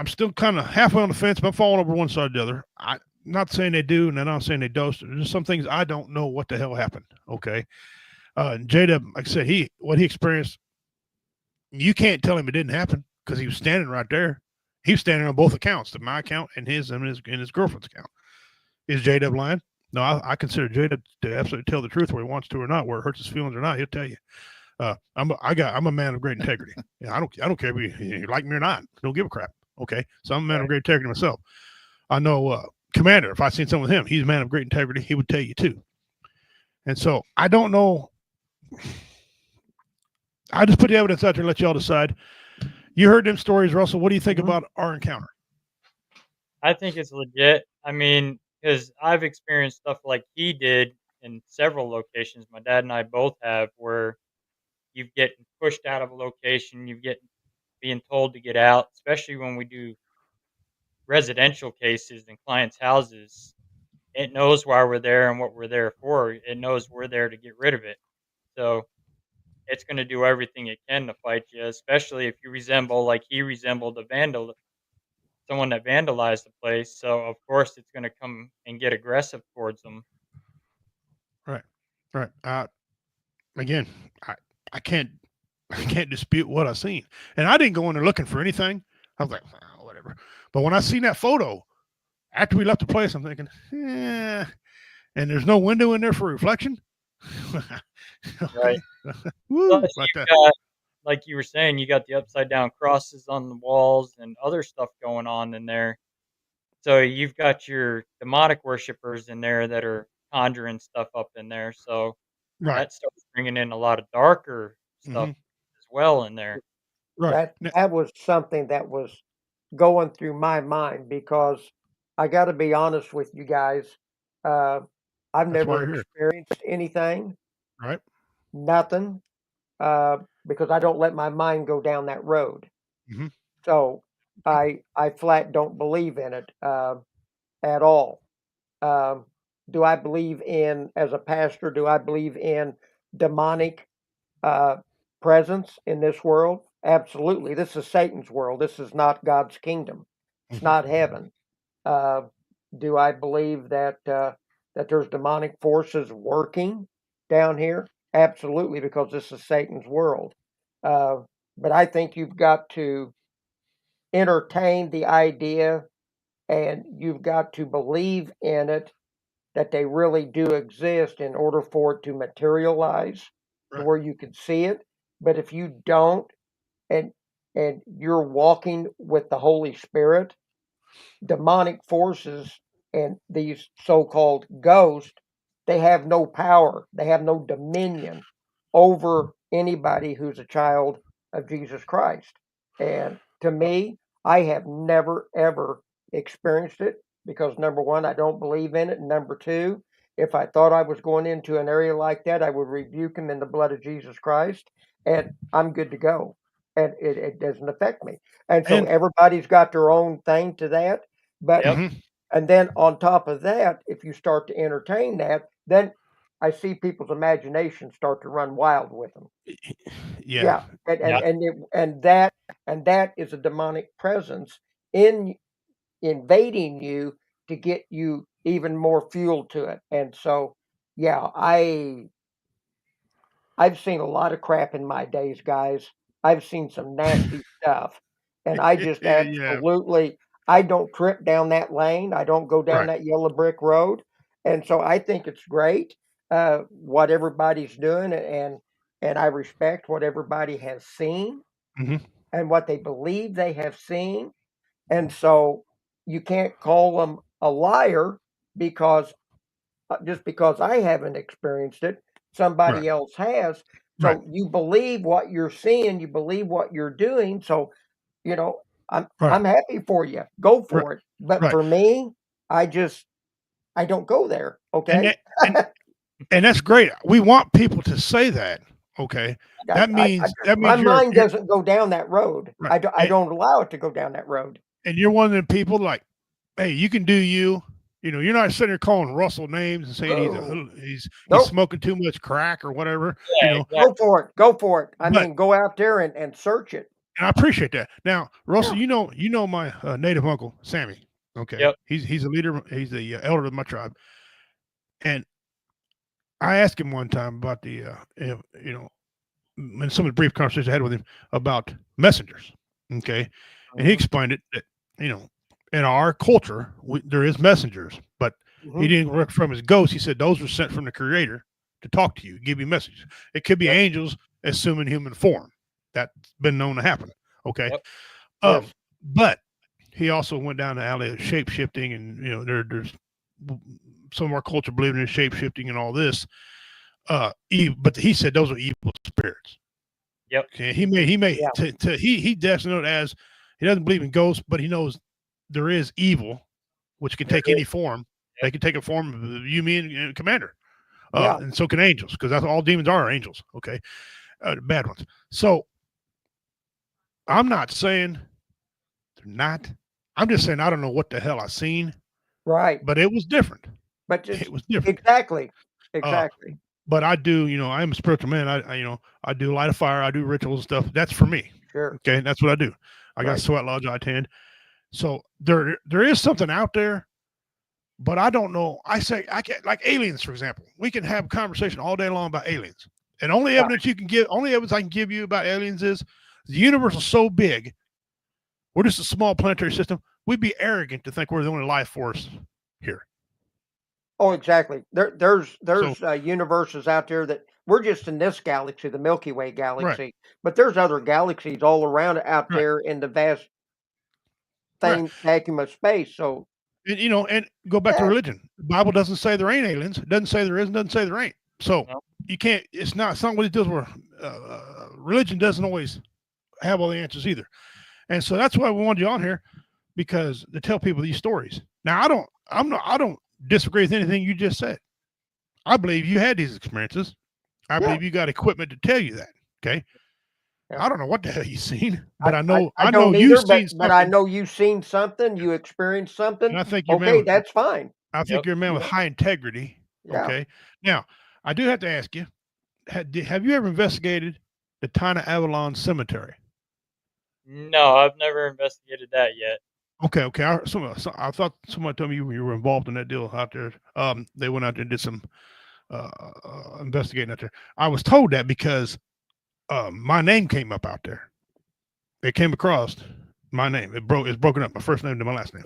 still kind of halfway on the fence, but I'm falling over one side or the other. I'm not saying they do, and I'm not saying they don't. There's just some things I don't know what the hell happened. Okay. J-Dub, like I said, what he experienced, you can't tell him it didn't happen, because he was standing right there. He was standing on both accounts, my account and his girlfriend's account. Is J-Dub lying? No, I consider J-Dub to absolutely tell the truth, where he wants to or not, where it hurts his feelings or not. He'll tell you. I'm a man of great integrity. I don't care if you like me or not. Don't give a crap. Okay, so I'm a man of great integrity myself. I know Commander. If I seen something with him, he's a man of great integrity. He would tell you too. And so I don't know. I just put the evidence out there and let y'all decide. You heard them stories, Russell. What do you think about our encounter?
I think it's legit. I mean, because I've experienced stuff like he did in several locations. My dad and I both have, where you get pushed out of a location, you get being told to get out, especially when we do residential cases in clients' houses. It knows why we're there and what we're there for. It knows we're there to get rid of it. So it's going to do everything it can to fight you, especially if you resemble, like he resembled, someone that vandalized the place. So of course it's going to come and get aggressive towards them.
Right. Again, I can't dispute what I've seen, and I didn't go in there looking for anything. I was like, oh, whatever. But when I seen that photo after we left the place, I'm thinking, and there's no window in there for reflection.
Right.
Woo,
Plus,
like that.
like you were saying, you got the upside down crosses on the walls and other stuff going on in there. So you've got your demonic worshipers in there that are conjuring stuff up in there. So
Right.
that starts bringing in a lot of darker stuff as well in there.
Right.
That was something that was going through my mind, because I got to be honest with you guys. I've
That's why
never
you're here.
experienced anything,
Right.
nothing, because I don't let my mind go down that road.
Mhm.
So I flat don't believe in it at all. do I believe in, as a pastor, do I believe in demonic presence in this world? Absolutely. This is Satan's world. This is not God's kingdom. It's not heaven. Do I believe that that there's demonic forces working down here? Absolutely, because this is Satan's world. But I think you've got to entertain the idea, and you've got to believe in it, that they really do exist in order for it to materialize to
Right.
where you can see it. But if you don't, and you're walking with the Holy Spirit, demonic forces and these so-called ghosts, they have no power, they have no dominion over anybody who's a child of Jesus Christ. And to me, I have never ever experienced it, because number one, I don't believe in it, and number two, if I thought I was going into an area like that, I would rebuke him in the blood of Jesus Christ, and I'm good to go, and it doesn't affect me. And so
And
everybody's got their own thing to that. But
Yep.
Mhm.
and then on top of that, if you start to entertain that, then I see people's imagination start to run wild with them.
Yeah.
Yeah, and
Yeah.
and that is a demonic presence in invading you to get you even more fuel to it. And so, yeah, I've seen a lot of crap in my days, guys. I've seen some nasty stuff, and I just
Yeah.
absolutely, I don't trip down that lane. I don't go down
Right.
that yellow brick road, and so I think it's great what everybody's doing, and I respect what everybody has seen
Mhm.
and what they believe they have seen, and so you can't call them a liar, because just because I haven't experienced it,
Right.
somebody else has.
Right.
So you believe what you're seeing, you believe what you're doing. So, you know, I'm
Right.
I'm happy for you. Go
Right.
for it. But
Right.
for me, I don't go there.
And
Okay.
and that's great. We want people to say that. Okay. That means
My mind
you're
doesn't go down that road.
right.
I don't allow it to go down that road.
And you're one of the people like, hey, you can do you. You know, you're not sitting there calling Russell names and saying
No.
he's
Nope.
smoking too much crack or whatever.
Yeah,
You know,
exactly.
Go for it. Go for it. I
but
mean, go out there and search it.
and I appreciate that. Now, Russell,
Yeah.
you know my native uncle Sammy. Okay,
Yep.
he's a leader. He's the elder of my tribe, and I asked him one time about the you know, in some of the brief conversations I had with him about messengers. Okay, and he
Mhm.
explained it that, you know, in our culture there is messengers, but he
Mhm.
didn't work from his ghosts. He said those were sent from the Creator to talk to you, give you messages. It could be
Yep.
angels assuming human form. That's been known to happen. Okay,
Yep.
Yes.
but he also went down the alley of shape shifting, and you know there's some of our culture believing in shape shifting and all this. But he said those are evil spirits.
Yep.
Okay, he may
Yeah.
he definitely knows as he doesn't believe in ghosts, but he knows there is evil, which can
There
take any
is.
form. They
Yep.
can take a form of you, me, and Commander,
Yeah.
and so can angels, because that's all demons are angels. Okay, bad ones. So I'm not saying they're not. I'm just saying I don't know what the hell I seen,
Right.
but it was different.
But just
It was different.
exactly.
Uh,
Exactly.
but I do, you know, I am a spiritual man. I you know, I do light a fire. I do rituals and stuff. That's for me.
Sure.
Okay, that's what I do. I got a
Right.
sweat lodge I attend. So there is something out there, but I don't know. I say I can, like aliens, for example. We can have a conversation all day long about aliens, and only
Yeah.
only evidence I can give you about aliens is the universe is so big. We're just a small planetary system. We'd be arrogant to think we're the only life force here.
Oh, exactly. There's
So
universes out there that we're just in this galaxy, the Milky Way
right,
galaxy, but there's other galaxies all around out
right,
there in the vast
right.
vacuum of space. So
And you know, and go back to
yeah,
religion. The Bible doesn't say there ain't aliens. It doesn't say there isn't. Doesn't say there ain't. So
No.
you can't. It's not. It's not what it does. Where religion doesn't always have all the answers either. And so that's why we wanted you on here, because to tell people these stories. Now I don't disagree with anything you just said. I believe you had these experiences. I
yeah,
believe you got equipment to tell you that. Okay.
yeah.
I don't know what the hell you've seen, but I know
I
I know
don't
you've
either,
seen
but I
something,
know you've seen something, you experienced
and
something.
I think you're
Okay,
man.
that's fine.
I think
Yep.
you're a man with high integrity.
Yeah.
Okay. Now, I do have to ask you: have you ever investigated the Tina Avalon Cemetery?
No, I've never investigated that yet.
Okay, okay. I thought someone told me you were involved in that deal out there. They went out there and did some investigating out there. I was told that because my name came up out there. It came across my name. It's broken up, my first name to my last name.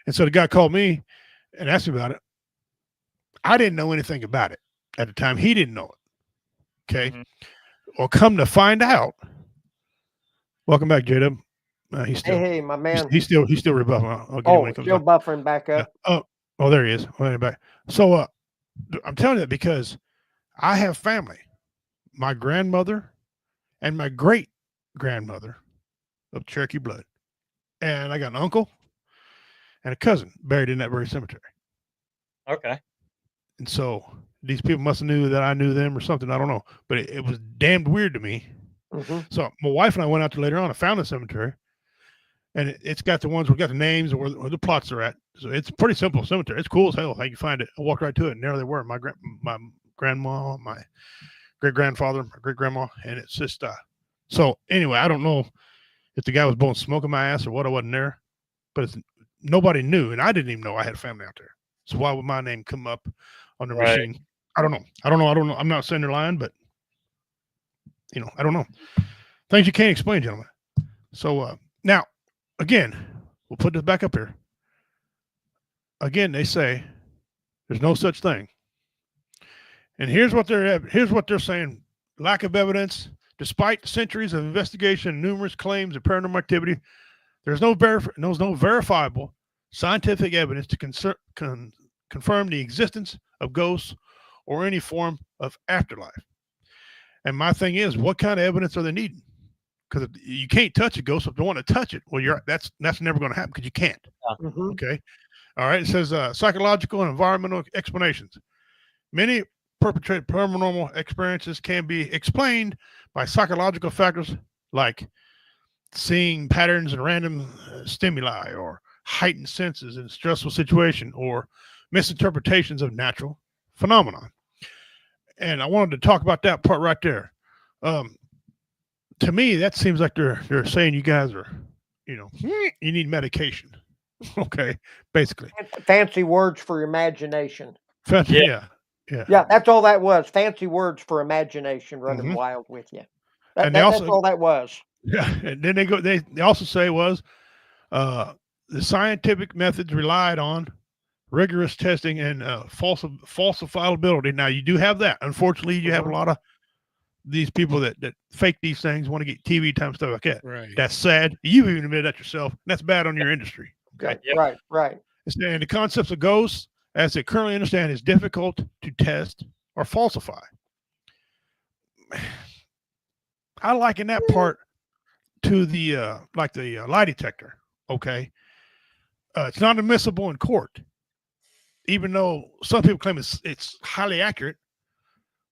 And so the guy called me and asked me about it. I didn't know anything about it at the time. He didn't know it. Okay.
Mhm.
Well, come to find out. Welcome back, J-Dub. He's still
Hey, my man.
he's still rebuffing. I'll get him
Oh,
when he comes
still
back.
buffering back
Yeah.
up.
Oh, there he is. Well, back. So I'm telling you that because I have family. My grandmother and my great grandmother of Cherokee blood. And I got an uncle and a cousin buried in that very cemetery.
Okay.
And so these people must have knew that I knew them or something. I don't know. But it was damned weird to me.
Hmm.
So my wife and I went out there later on. I found the cemetery. And it's got the ones where got the names or where the plots are at. So it's a pretty simple cemetery. It's cool as hell how you find it. I walked right to it, and there they were. My grandma, my great grandfather, my great grandma, and it's just so anyway, I don't know if the guy was blowing smoke in my ass or what. I wasn't there, but nobody knew, and I didn't even know I had family out there. So why would my name come up on the
Right.
machine? I don't know. I'm not saying they're lying, but I don't know. Things you can't explain, gentlemen. So now. Again, we'll put this back up here. Again, they say there's no such thing. And here's what they're saying. Lack of evidence, despite centuries of investigation and numerous claims of paranormal activity, there's no verifiable scientific evidence to confirm the existence of ghosts or any form of afterlife. And my thing is, what kind of evidence are they needing? Because you can't touch a ghost. If they want to touch it, well, that's never going to happen because you can't.
Hmm.
Okay. All right. It says psychological and environmental explanations. Many perpetrated paranormal experiences can be explained by psychological factors like seeing patterns in random stimuli or heightened senses in a stressful situation or misinterpretations of natural phenomenon. And I wanted to talk about that part right there. To me, that seems like they're saying you guys are, you need medication. Okay, basically.
Fancy words for imagination.
Yeah.
Yeah, that's all that was. Fancy words for imagination running
Mhm.
wild with you.
And
That's all that was.
Yeah, and then they also say was the scientific methods relied on rigorous testing and falsifiability. Now you do have that. Unfortunately, you have a lot of these people that fake these things, want to get TV time, stuff like that.
Right.
That's sad. You even admitted that yourself. That's bad on your industry. Okay.
Yep.
Right.
And the concepts of ghosts, as they currently understand, is difficult to test or falsify. I liken that part to the lie detector. Okay. It's not admissible in court, even though some people claim it's highly accurate.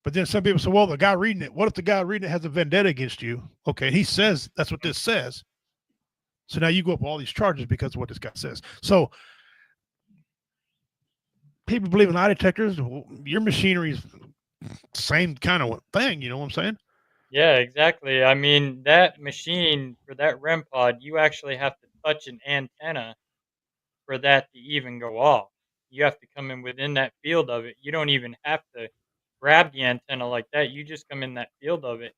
But then some people say, well, the guy reading it, what if the guy reading it has a vendetta against you? Okay, he says that's what this says. So now you go up with all these charges because of what this guy says. So people believe in lie detectors. Your machinery is the same kind of thing. You know what I'm saying?
Yeah, exactly. I mean, that machine for that REM pod, you actually have to touch an antenna for that to even go off. You have to come in within that field of it. You don't even have to grab the antenna like that. You just come in that field of it,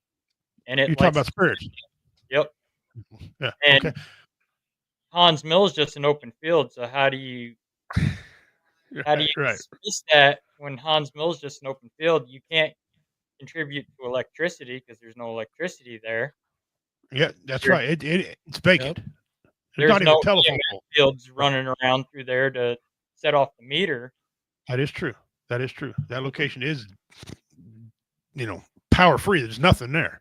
and it
You're talking about spirits.
Yep.
Yeah.
And
Okay.
Hans Mill is just an open field. So how do you
Right.
dismiss that when Hans Mill is just an open field? You can't contribute to electricity because there's no electricity there.
Yeah, that's
There-
right. It's vacant. There's
There's
not even
no
a telephone
EMF
pole.
fields running around through there to set off the meter.
That is true. That is true. That location is, power free. There's nothing there.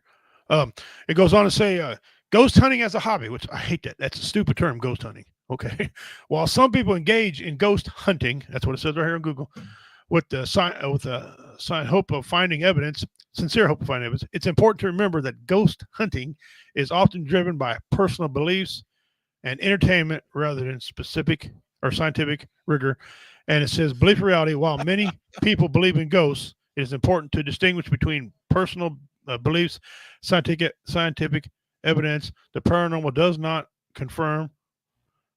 It goes on to say, ghost hunting as a hobby, which I hate that. That's a stupid term, ghost hunting. Okay. While some people engage in ghost hunting, that's what it says right here on Google, with the sincere hope of finding evidence, it's important to remember that ghost hunting is often driven by personal beliefs and entertainment rather than specific or scientific rigor And it says, belief or reality. While many people believe in ghosts, it is important to distinguish between personal beliefs, scientific evidence. The paranormal does not confirm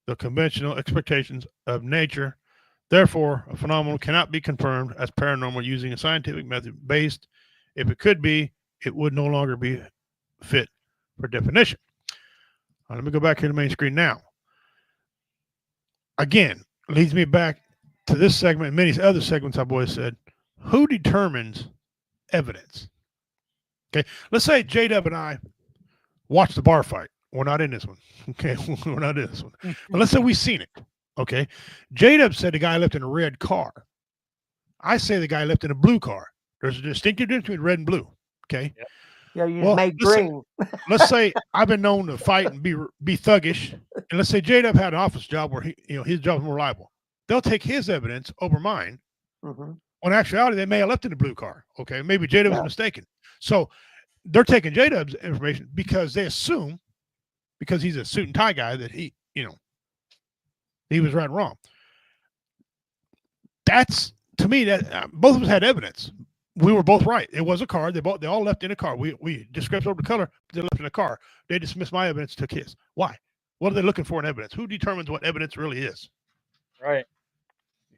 the conventional expectations of nature. Therefore, a phenomenon cannot be confirmed as paranormal using a scientific method based. If it could be, it would no longer be fit for definition. Let me go back here to the main screen now. Again, leads me back to this segment and many other segments I've always said. Who determines evidence? Okay, let's say J-Dub and I watched the bar fight. We're not in this one. Okay, we're not in this one. But let's say we've seen it. Okay, J-Dub said the guy left in a red car. I say the guy left in a blue car. There's a distinctive difference between red and blue. Okay.
Yeah, you made green.
Let's say I've been known to fight and be thuggish, and let's say J-Dub had an office job where his job is more reliable. They'll take his evidence over mine.
Mm-hmm.
When in actuality, they may have left in the blue car. Okay, maybe J-Dub was mistaken. So they're taking J-Dub's information because they assume, because he's a suit and tie guy, that he was right and wrong. That's, to me, that both of us had evidence. We were both right. It was a car. They all left in a car. We discrepancy over the color. They left in a car. They dismissed my evidence, took his. Why? What are they looking for in evidence? Who determines what evidence really is?
Right.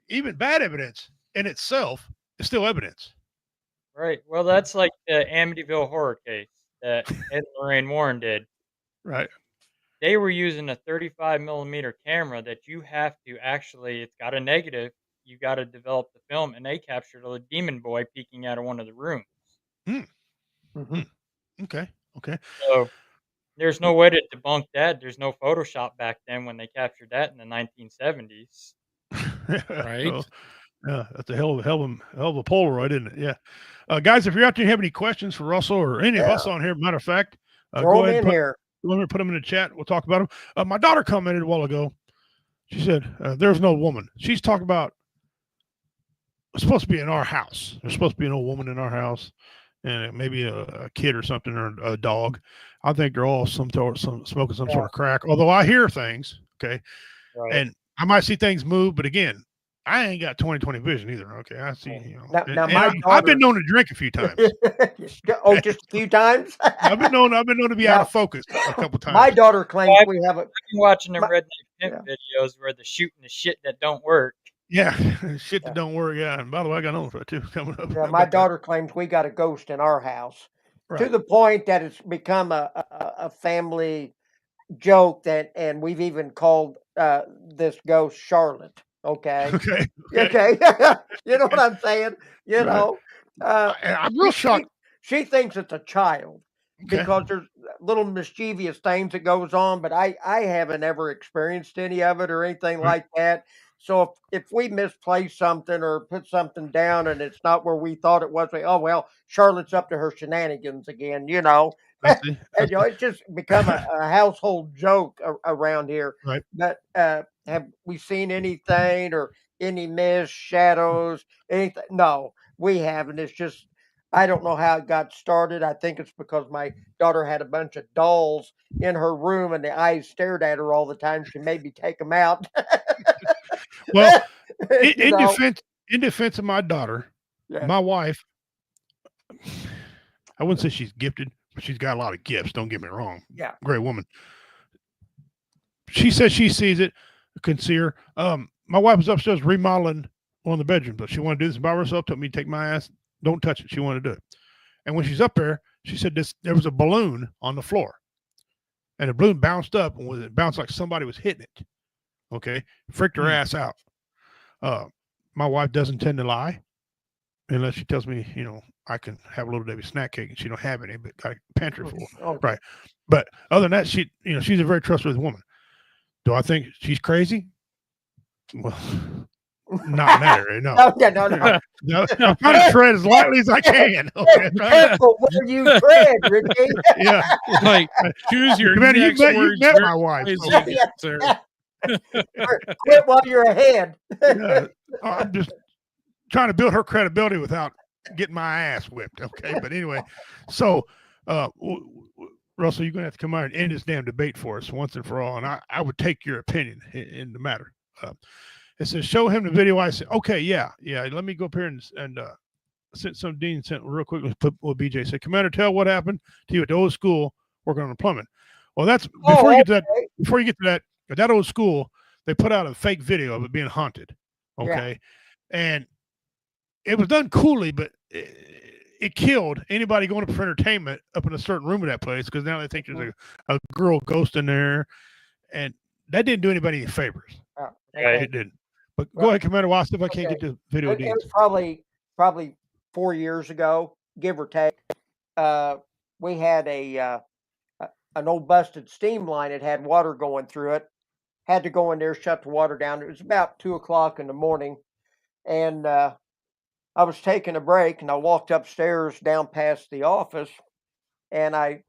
Even bad evidence in itself is still evidence.
Right. Well, that's like the Amityville horror case that Ed and Lorraine Warren did.
Right.
They were using a 35 millimeter camera that you have to actually, it's got a negative. You got to develop the film, and they captured a demon boy peeking out of one of the rooms.
Mm-hmm. Okay.
So there's no way to debunk that. There's no Photoshop back then when they captured that in the 1970s.
Right.
So, yeah, that's a hell of a Polaroid, isn't it? Yeah. Guys, if you're out there and have any questions for Russell or any of us on here, matter of fact,
throw them in here.
Let me put them in the chat. We'll talk about them. My daughter commented a while ago. She said, there's no woman. She's talking about it's supposed to be in our house. There's supposed to be an old woman in our house, and maybe a kid or something, or a dog. I think they're all smoking some sort of crack. Although I hear things, okay,
Right.
and I might see things move, but again, I ain't got 20/20 vision either. Okay, I see. I've been known to drink a few times.
Oh, just a few times.
I've been known to be out of focus a couple times.
My daughter claims we have a.
I've been watching them Redneck Pimp videos where they're shooting the shit that don't work.
Yeah, shit that don't work. Yeah, and by the way, I got another one too coming up.
Yeah, my daughter claims we got a ghost in our house,
right,
to the point that it's become a family joke and we've even called this ghost Charlotte. Okay. Okay. You know what I'm saying? You know,
I'm real shocked.
She thinks it's a child because there's little mischievous things that goes on, but I haven't ever experienced any of it or anything like that. So if we misplace something or put something down and it's not where we thought it was, Charlotte's up to her shenanigans again, you know. And, it's just become a household joke around here.
Right.
But have we seen anything or any mist, shadows, anything? No, we haven't. It's just, I don't know how it got started. I think it's because my daughter had a bunch of dolls in her room and the eyes stared at her all the time. She made me take them out.
Well, in defense of my daughter, my wife, I wouldn't say she's gifted, but she's got a lot of gifts. Don't get me wrong.
Yeah.
Great woman. She says she sees it, can see her. My wife was upstairs remodeling one of the bedrooms, but she wanted to do this by herself, told me to take my ass. Don't touch it. She wanted to do it. And when she's up there, she said there was a balloon on the floor. And the balloon bounced up, and it bounced like somebody was hitting it. Okay. Freaked her ass out. My wife doesn't tend to lie unless she tells me, I can have a little Debbie snack cake and she don't have any, but got a pantry full.
Okay.
Right. But other than that, she's a very trustworthy woman. Do I think she's crazy? Well, not in that area, no. No, I'm trying to tread as lightly as I can. Okay?
Careful where you tread, Ricky.
Yeah.
Like, choose your
next
words.
You met my wife.
Sir.
Quit while you're ahead.
I'm just trying to build her credibility without getting my ass whipped. Okay. But anyway, so Russell, you're going to have to come out and end this damn debate for us once and for all. And I would take your opinion in the matter. It says show him the video. I said, okay, yeah. Let me go up here and sent some Dean sent real quickly. Put what BJ said. Commander, tell what happened to you at the old school working on the plumbing. Well, that's before you get to that. Before you get to that, at that old school, they put out a fake video of it being haunted. Okay, and it was done coolly, but it killed anybody going up for entertainment up in a certain room of that place because now they think there's a girl ghost in there, and that didn't do anybody any favors. It didn't. But go ahead, Commander Watts, if I can't get the video.
It was probably 4 years ago, give or take. We had an old busted steam line. It had water going through it. Had to go in there, shut the water down. It was about 2:00 in the morning, and I was taking a break, and I walked upstairs down past the office, and I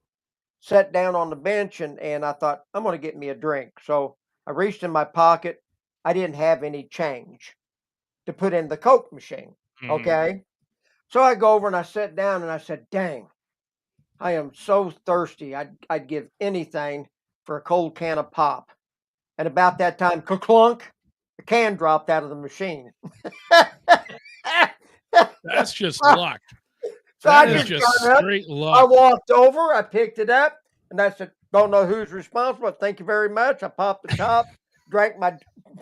sat down on the bench, and I thought, I'm going to get me a drink. So I reached in my pocket. I didn't have any change to put in the Coke machine. Okay. So I go over and I sat down and I said, dang, I am so thirsty. I'd give anything for a cold can of pop. And about that time, clunk, the can dropped out of the machine.
That's just luck.
So
That
I
is just straight luck.
I walked over, I picked it up, and I said, don't know who's responsible. Thank you very much. I popped the top, drank my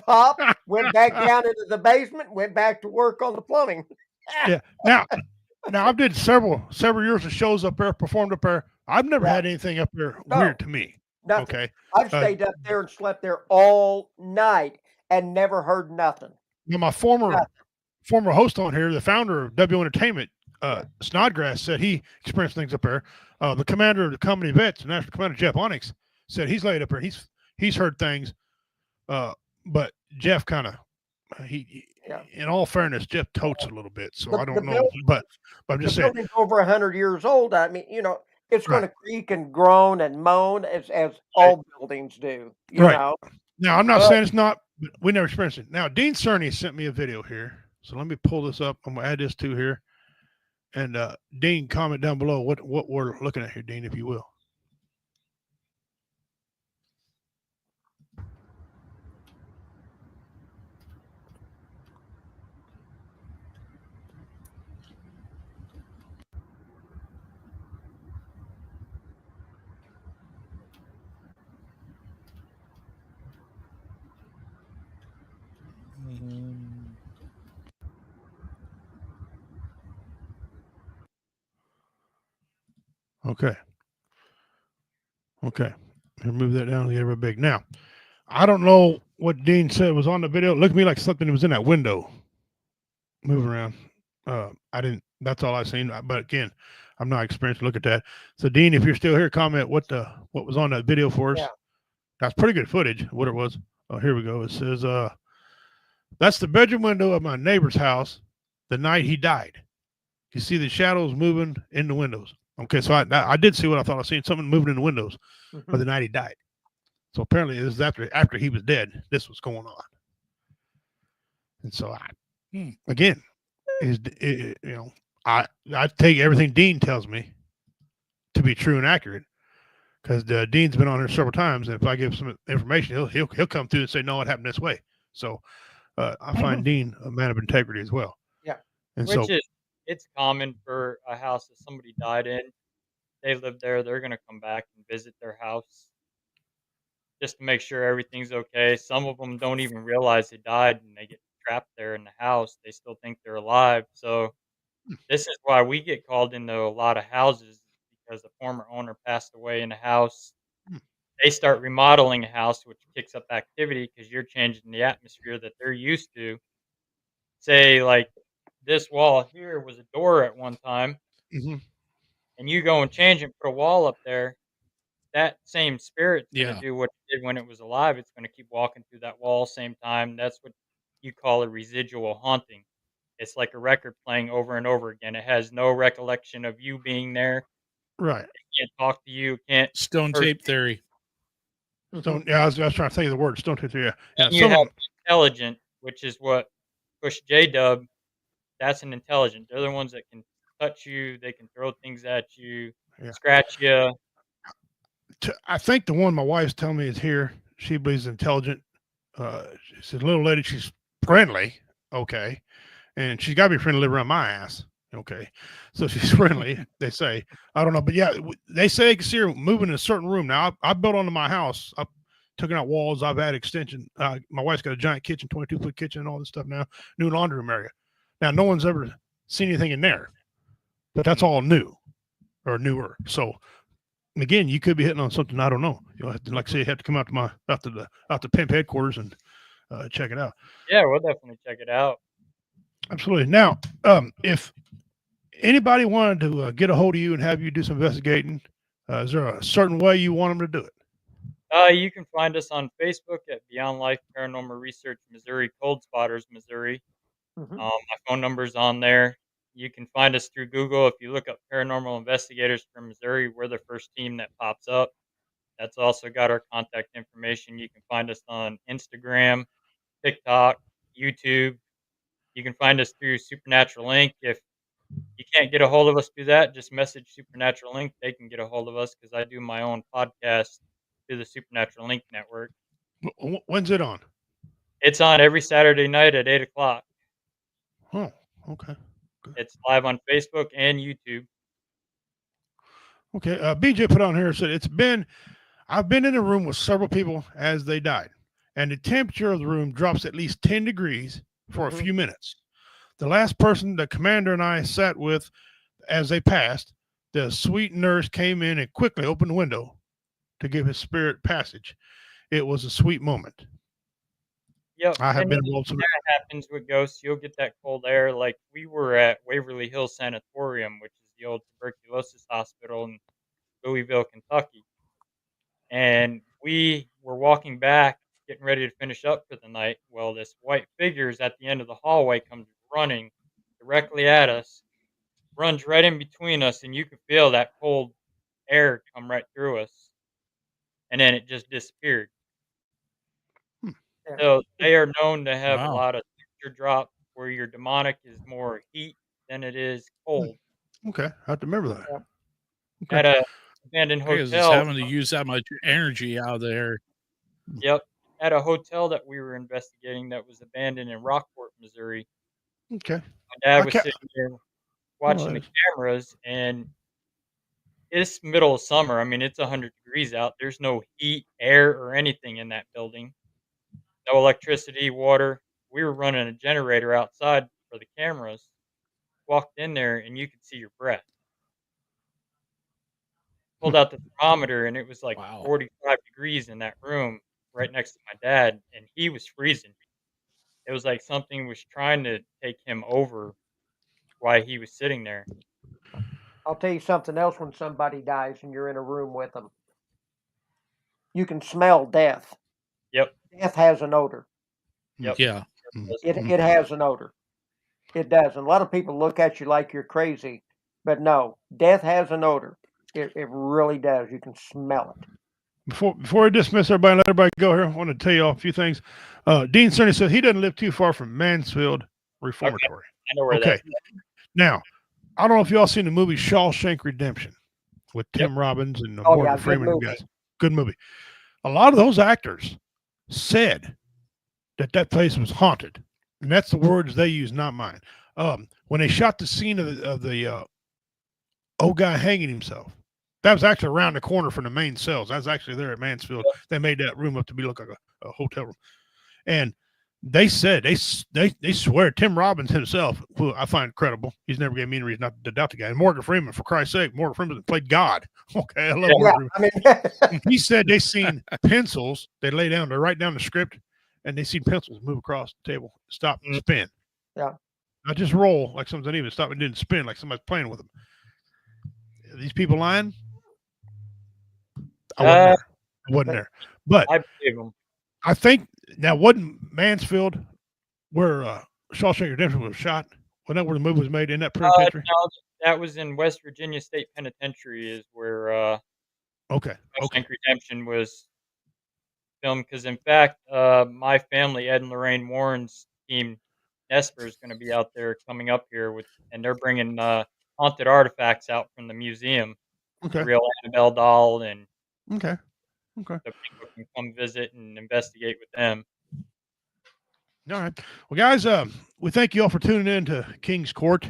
pop, went back down into the basement, went back to work on the plumbing.
Yeah. Now I've did several years of shows up there, performed up there. I've never had anything up there weird to me.
Nothing.
Okay.
I've stayed up there and slept there all night and never heard nothing.
Now, my former host on here, the founder of W Entertainment, Snodgrass, said he experienced things up there. The commander of the company vets, National Commander Jeff Onyx, said he's laid up there. He's heard things, but Jeff kind of in all fairness, Jeff totes a little bit. So I don't know, but I'm just saying.
The building's over 100 years old. I mean, it's going to creak and groan and moan as all buildings do. You know.
Now I'm not saying it's not. But we never experienced it. Now Dean Cerny sent me a video here, so let me pull this up. I'm gonna add this to here, and Dean, comment down below what we're looking at here, Dean, if you will. Okay. Move that down to get everybody big. Now, I don't know what Dean said was on the video. It looked to me like something was in that window moving around. I didn't. That's all I seen. But again, I'm not experienced to look at that. So, Dean, if you're still here, comment what was on that video for us. Yeah. That's pretty good footage. What it was. Oh, here we go. It says, that's the bedroom window of my neighbor's house the night he died. You see the shadows moving in the windows. Okay, so I did see what I thought I seen, something moving in the windows, but the night he died. So apparently it was after he was dead, this was going on. And so again, I take everything Dean tells me to be true and accurate, because Dean's been on here several times, and if I give some information, he'll come through and say, no, it happened this way. So I find Dean a man of integrity as well.
Yeah,
and
it's common for a house that somebody died in. They live there. They're going to come back and visit their house just to make sure everything's okay. Some of them don't even realize they died, and they get trapped there in the house. They still think they're alive. So this is why we get called into a lot of houses, because the former owner passed away in the house. They start remodeling a house, which kicks up activity because you're changing the atmosphere that they're used to. Say, like, this wall here was a door at one time, and you go and change it, put a wall up there, that same spirit's going to do what it did when it was alive. It's going to keep walking through that wall same time. That's what you call a residual haunting. It's like a record playing over and over again. It has no recollection of you being there.
Right.
It can't talk to you. Can't.
Stone tape theory.
Stone. Yeah, I was trying to think of the word stone tape theory. Yeah.
You have intelligent, which is what pushed J-Dub. That's an intelligent. They're the ones that can touch you. They can throw things at you, scratch you.
I think the one my wife's telling me is here. She believes intelligent. She's a little lady. She's friendly, okay, and she's got to be friendly to live around my ass, okay. So she's friendly. They say, I don't know, but yeah, they say they can see her moving in a certain room. Now I built onto my house. I took out walls. I've had extension. My wife's got a giant kitchen, 22-foot kitchen, and all this stuff now. New laundry room area. Now no one's ever seen anything in there, but that's all new or newer. So again, you could be hitting on something I don't know. You'll have to, like I say, you have to come out to out to pimp headquarters and check it out.
Yeah, we'll definitely check it out.
Absolutely. Now, if anybody wanted to get a hold of you and have you do some investigating, is there a certain way you want them to do it?
You can find us on Facebook at Beyond Life Paranormal Research Missouri, Cold Spotters, Missouri. My phone number's on there. You can find us through Google. If you look up Paranormal Investigators from Missouri, we're the first team that pops up. That's also got our contact information. You can find us on Instagram, TikTok, YouTube. You can find us through Supernatural Inc. If you can't get a hold of us through that, just message Supernatural Inc. They can get a hold of us because I do my own podcast through the Supernatural Inc. network.
When's it on?
It's on every Saturday night at 8 o'clock.
Oh, okay. Good.
It's live on Facebook and YouTube.
Okay. BJ put on here, said I've been in a room with several people as they died, and the temperature of the room drops at least 10 degrees for a few minutes. The last person the commander and I sat with as they passed, the sweet nurse came in and quickly opened the window to give his spirit passage. It was a sweet moment.
Yep.
I have been involved.
That happens with ghosts. You'll get that cold air. Like we were at Waverly Hills Sanatorium, which is the old tuberculosis hospital in Louisville, Kentucky. And we were walking back, getting ready to finish up for the night. Well, this white figure is at the end of the hallway, comes running directly at us, runs right in between us, and you could feel that cold air come right through us. And then it just disappeared. So they are known to have a lot of temperature drop where your demonic is more heat than it is cold.
Okay, I have to remember that.
Okay. At a abandoned
Because
hotel,
it's having to use that much energy out there.
Yep, at a hotel that we were investigating that was abandoned in Rockport, Missouri.
Okay,
my dad was sitting there watching the cameras, and it's middle of summer. I mean, it's 100 degrees out. There's no heat, air, or anything in that building. No electricity, water. We were running a generator outside for the cameras. Walked in there and you could see your breath. Pulled out the thermometer and it was like 45 degrees in that room right next to my dad, and he was freezing. It was like something was trying to take him over while he was sitting there.
I'll tell you something else when somebody dies and you're in a room with them. You can smell death.
Yep.
Death has an odor.
Yep.
Yeah.
It has an odor. It does. And a lot of people look at you like you're crazy, but no, death has an odor. It really does. You can smell it.
Before I dismiss everybody and let everybody go here, I want to tell you all a few things. Dean Cerny says he doesn't live too far from Mansfield Reformatory.
Okay. I know where that is.
Now, I don't know if y'all seen the movie Shawshank Redemption with Tim Robbins and Morgan Freeman and guys. Good movie. A lot of those actors said that place was haunted, and that's the words they use, not mine. When they shot the scene of the old guy hanging himself, that was actually around the corner from the main cells. That was actually there at Mansfield. They made that room up to be look like a hotel room, and they said they swear Tim Robbins himself, who I find credible. He's never gave me any reason not to doubt the guy. And Morgan Freeman, for Christ's sake, Morgan Freeman played God. Okay, I love Morgan Freeman. I mean, he said they seen pencils. They lay down, they write down the script, and they see pencils move across the table, stop and spin.
Yeah,
not just roll like something even stop and didn't spin like somebody's playing with them. Are these people lying? I wasn't there. But
I believe them.
I think now wasn't Mansfield where Shawshank Redemption was shot? Wasn't that where the movie was made in that penitentiary?
No, that was in West Virginia State Penitentiary is where Shawshank Redemption was filmed. Because in fact, my family, Ed and Lorraine Warren's team, Nesper, is going to be out there coming up here and they're bringing haunted artifacts out from the museum.
Okay.
The real Annabelle doll and
okay.
So people can come visit and investigate with them.
All right. Well, guys, we thank you all for tuning in to King's Court.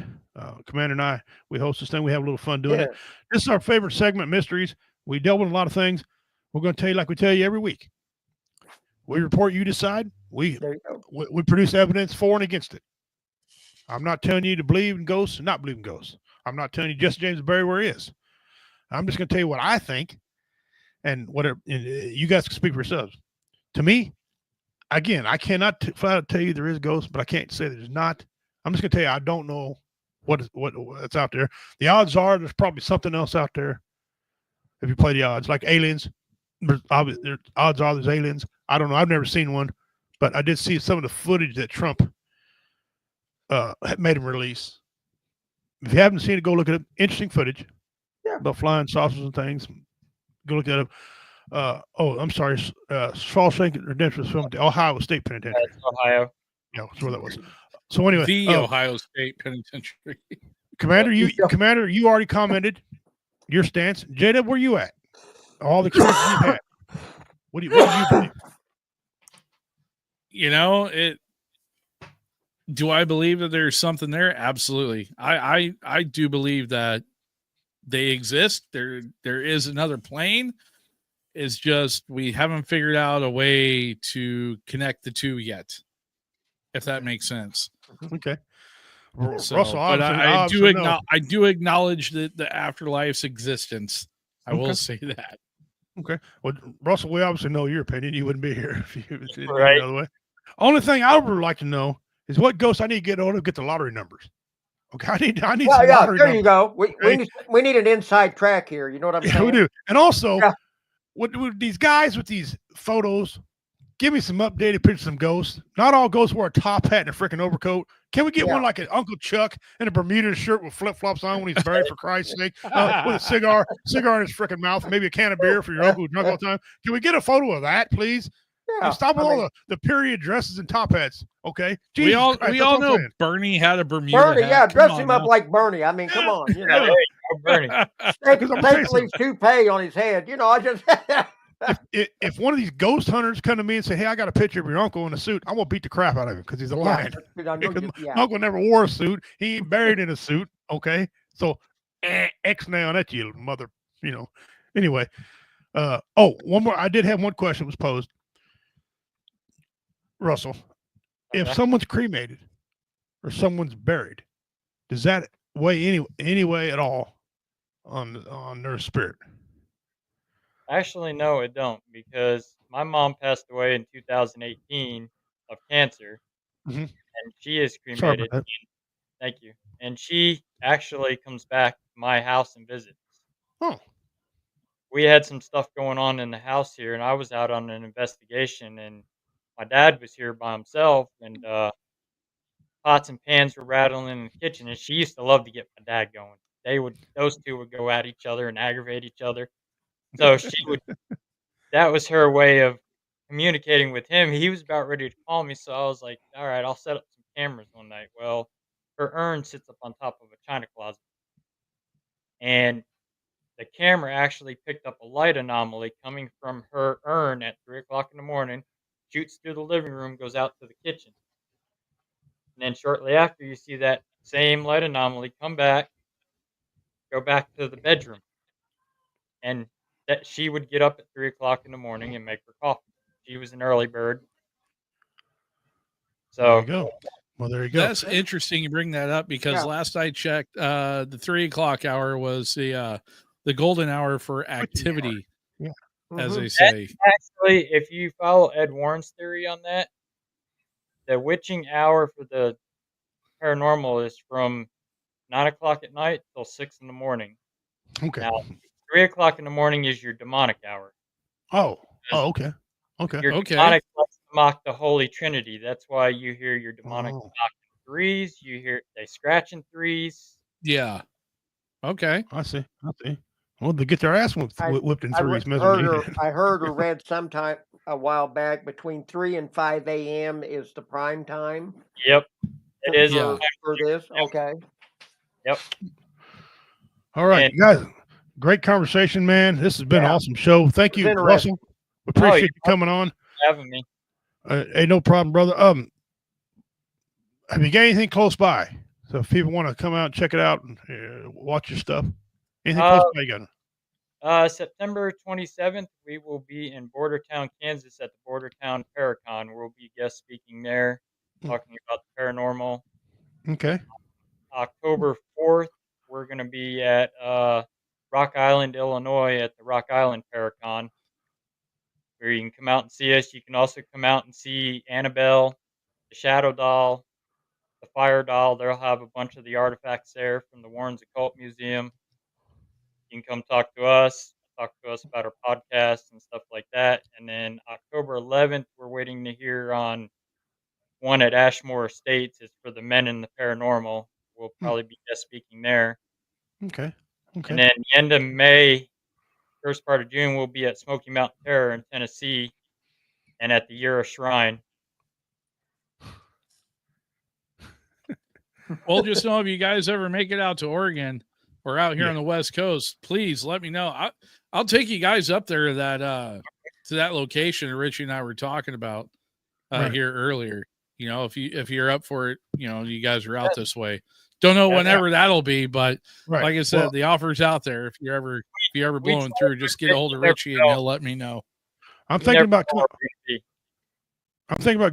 Commander and I, we host this thing. We have a little fun doing it. This is our favorite segment, Mysteries. We dealt with a lot of things. We're going to tell you like we tell you every week. We report, you decide. We produce evidence for and against it. I'm not telling you to believe in ghosts and not believe in ghosts. I'm not telling you Jesse James is buried where he is. I'm just going to tell you what I think, and whatever. And you guys can speak for yourselves. To me, again, I cannot flat out tell you there is ghosts, but I can't say there's not. I'm just going to tell you I don't know what's out there. The odds are there's probably something else out there. If you play the odds, like aliens, odds are there's aliens. I don't know. I've never seen one, but I did see some of the footage that Trump made him release. If you haven't seen it, go look at it. Interesting footage about flying saucers and things. Go look at it. I'm sorry. Shawshank Redemption was filmed at the Ohio State Penitentiary.
That's Ohio.
Yeah, that's where that was. So anyway,
the Ohio State Penitentiary.
Commander, you already commented your stance. J-Dub, where you at? All the experience you've had. What do you believe?
You know, do I believe that there's something there? Absolutely. I do believe that they exist. There is another plane. It's just we haven't figured out a way to connect the two yet, if that makes sense.
Okay.
So,
Russell,
but I do acknowledge the afterlife's existence. I will say that.
Okay. Well, Russell, we obviously know your opinion. You wouldn't be here if you did it
Right.
another way. Only thing I would like to know is what ghost I need to get on to get the lottery numbers. Okay, I need some lottery
there
numbers.
you go. We need an inside track here. You know what I'm saying?
Yeah, we do. And also, with these guys with these photos, give me some updated pictures of some ghosts. Not all ghosts wear a top hat and a freaking overcoat. Can we get one like an Uncle Chuck in a Bermuda shirt with flip flops on when he's buried, for Christ's sake, with a cigar in his freaking mouth, maybe a can of beer for your uncle who drunk all the time? Can we get a photo of that, please? And stop with all the period dresses and top hats. Okay,
we all know
saying.
Bernie had a Bermuda
Bernie,
hat.
dress him up like Bernie. I mean, come on, you know.
Bernie.
Take his toupee on his head. You know, I just.
If one of these ghost hunters come to me and say, "Hey, I got a picture of your uncle in a suit," I'm gonna beat the crap out of him because he's a lion. My uncle never wore a suit. He ain't buried in a suit. Okay, so X now on that, you mother. You know. Anyway, one more. I did have one question was posed. Russell, if someone's cremated or someone's buried, does that weigh any way at all on their spirit?
Actually, no, it don't, because my mom passed away in 2018 of cancer, and she is cremated. Thank you. And she actually comes back to my house and visits.
Oh.
We had some stuff going on in the house here, and I was out on an investigation, and my dad was here by himself, and pots and pans were rattling in the kitchen, and she used to love to get my dad going. Those two would go at each other and aggravate each other. So that was her way of communicating with him. He was about ready to call me, so I was like, all right, I'll set up some cameras one night. Well, her urn sits up on top of a china closet. And the camera actually picked up a light anomaly coming from her urn at 3 o'clock in the morning, shoots through the living room, goes out to the kitchen. And then shortly after, you see that same light anomaly come back, go back to the bedroom. And that she would get up at 3 o'clock in the morning and make her coffee. She was an early bird. So
there you go. Well, there you go.
That's interesting you bring that up because last I checked, the 3 o'clock hour was the golden hour for activity, as they say.
Actually, if you follow Ed Warren's theory on that, the witching hour for the paranormal is from 9 o'clock at night till 6 in the morning.
Okay.
Now, 3 o'clock in the morning is your demonic hour.
Oh, okay.
Your demonic likes to mock the Holy Trinity. That's why you hear your demonic knocking threes. You hear they scratching threes.
Yeah. Okay.
I see. Well, they get their ass whipped in threes.
I heard or read sometime a while back between 3 and 5 a.m. is the prime time.
Yep. It is
for this. Okay.
Yep.
All right, guys. Great conversation, man. This has been an awesome show. Thank you, Russell. We appreciate you coming on.
Having me.
Hey, no problem, brother. have you got anything close by? So if people want to come out and check it out and watch your stuff, anything close by you got?
September 27th, we will be in Bordertown, Kansas at the Bordertown Paracon. We'll be guest speaking there, talking about the paranormal.
Okay.
October 4th, we're going to be at Rock Island, Illinois at the Rock Island Paracon, where you can come out and see us. You can also come out and see Annabelle, the Shadow Doll, the Fire Doll. They'll have a bunch of the artifacts there from the Warrens Occult Museum. You can come talk to us about our podcast and stuff like that. And then October 11th, we're waiting to hear on one at Ashmore Estates. It's for the Men in the Paranormal. We'll probably be guest speaking there.
Okay.
And then the end of May, first part of June, we'll be at Smoky Mountain Terror in Tennessee and at the Yura Shrine.
Well, just know if you guys ever make it out to Oregon or out here on the West Coast, please let me know. I'll take you guys up there to that location that Richie and I were talking about here earlier. You know, if you're up for it, you know, you guys are out this way. Don't know whenever that'll be, but like I said, the offer's out there. If you're ever blowing through, just get a hold of Richie and he'll let me know.
I'm thinking about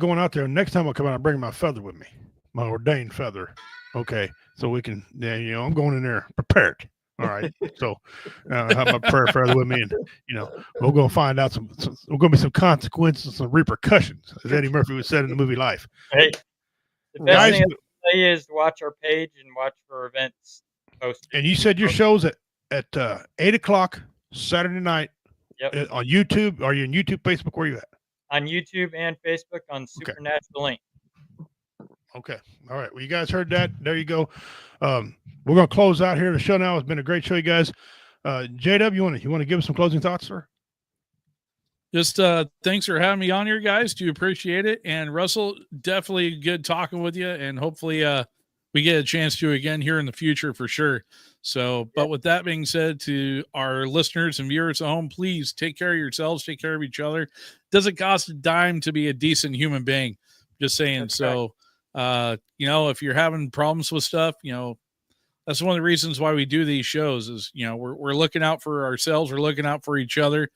going out there. Next time I come out, I'm bringing my feather with me, my ordained feather. Okay, so we can, you know, I'm going in there prepared. All right, so I have my prayer feather with me, and you know, we're going to find out we're going to be some consequences, some repercussions, as Eddie Murphy was said in the movie Life.
Hey, the best thing I say is watch our page and watch for events posted.
And you said your show's at 8:00 Saturday night.
Yep.
On YouTube. Are you on YouTube, Facebook? Where are you at?
On YouTube and Facebook on Supernatural Inc.
Okay. All right. Well, you guys heard that. There you go. We're going to close out here the show now. It's been a great show, you guys. JW, you want to give us some closing thoughts, sir?
Just thanks for having me on here, guys. Do appreciate it. And Russell, definitely good talking with you. And hopefully we get a chance to again here in the future for sure. So, but with that being said, to our listeners and viewers at home, please take care of yourselves, take care of each other. Doesn't cost a dime to be a decent human being. Just saying. That's so, you know, if you're having problems with stuff, you know, that's one of the reasons why we do these shows is, you know, we're looking out for ourselves. We're looking out for each other.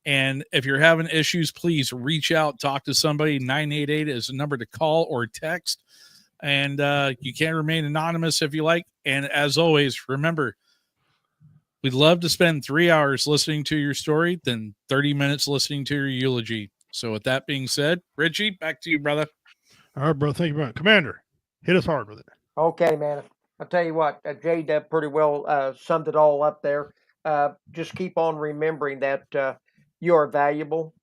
And if you're having issues, please reach out, talk to somebody. 988 is the number to call or text. And you can remain anonymous if you like. And as always, remember, we'd love to spend 3 hours listening to your story than 30 minutes listening to your eulogy. So with that being said, Richie, back to you, brother.
All right, bro. Thank you, brother. Commander, hit us hard with it.
Okay, man. I'll tell you what, J-Dub pretty well summed it all up there. Just keep on remembering that you are valuable.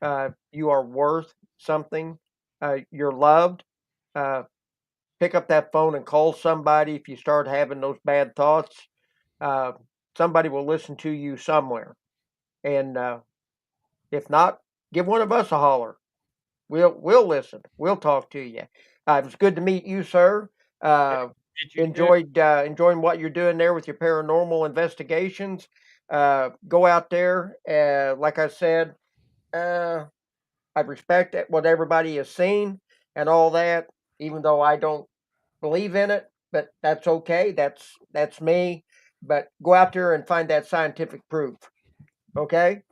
You are worth something. You're loved. Pick up that phone and call somebody if you start having those bad thoughts. Somebody will listen to you somewhere. And if not, give one of us a holler. We'll listen. We'll talk to you. It was good to meet you, sir. Enjoying what you're doing there with your paranormal investigations. Go out there. Like I said, I respect what everybody has seen and all that, even though I don't believe in it, but that's okay. That's me. But go out there and find that scientific proof. Okay?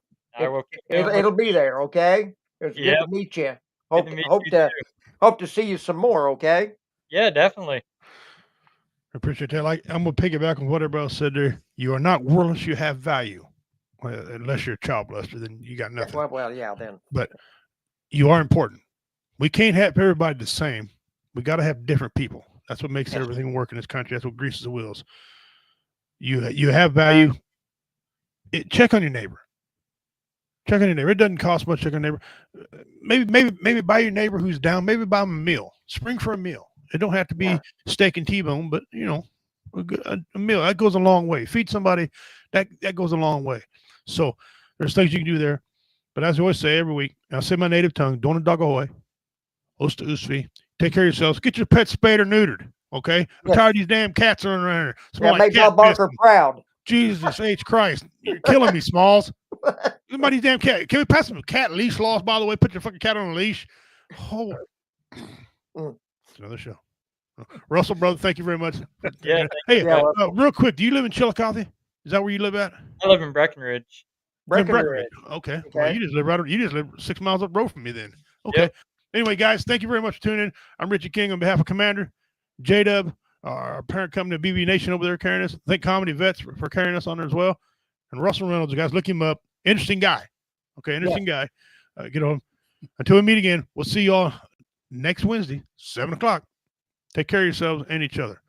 It'll be there, okay? It was good to meet you. Hope to see you some more, okay?
Yeah, definitely.
I appreciate that. Like, I'm going to piggyback on what everybody else said there. You are not worthless. You have value. Well, unless you're a child molester, then you got nothing.
Well, yeah, then.
But you are important. We can't have everybody the same. We got to have different people. That's what makes everything work in this country. That's what greases the wheels. You have value. Check on your neighbor. Check on your neighbor. It doesn't cost much. Check on your neighbor. Maybe buy your neighbor who's down. Maybe buy them a meal. Spring for a meal. It don't have to be steak and T-bone, but you know, a meal that goes a long way. Feed somebody that goes a long way. So there's things you can do there. But as I always say every week, I say my native tongue, don't dog ahoy. Osta usvi. Take care of yourselves. Get your pet spayed or neutered. Okay? I'm tired of these damn cats running around here.
Make Bob Barker proud.
Jesus H. Christ. You're killing me, Smalls. Somebody's damn cat. Can we pass some cat leash laws, by the way? Put your fucking cat on a leash. Oh. It's another show. Russell, brother, thank you very much.
Yeah,
Hey,
Yeah,
real quick, do you live in Chillicothe? Is that where you live at?
I live in Breckenridge.
You're in
Breckenridge.
Okay. Well,
Okay.
you just live 6 miles up the road from me then. Okay.
Yep.
Anyway, guys, thank you very much for tuning in. I'm Richie King on behalf of Commander, J-Dub, our parent company, BB Nation over there carrying us. Thank Comedy Vets for carrying us on there as well. And Russell Reynolds, you guys, look him up. Interesting guy. Okay, interesting guy. Get on. Until we meet again, we'll see y'all next Wednesday, 7 o'clock. Take care of yourselves and each other.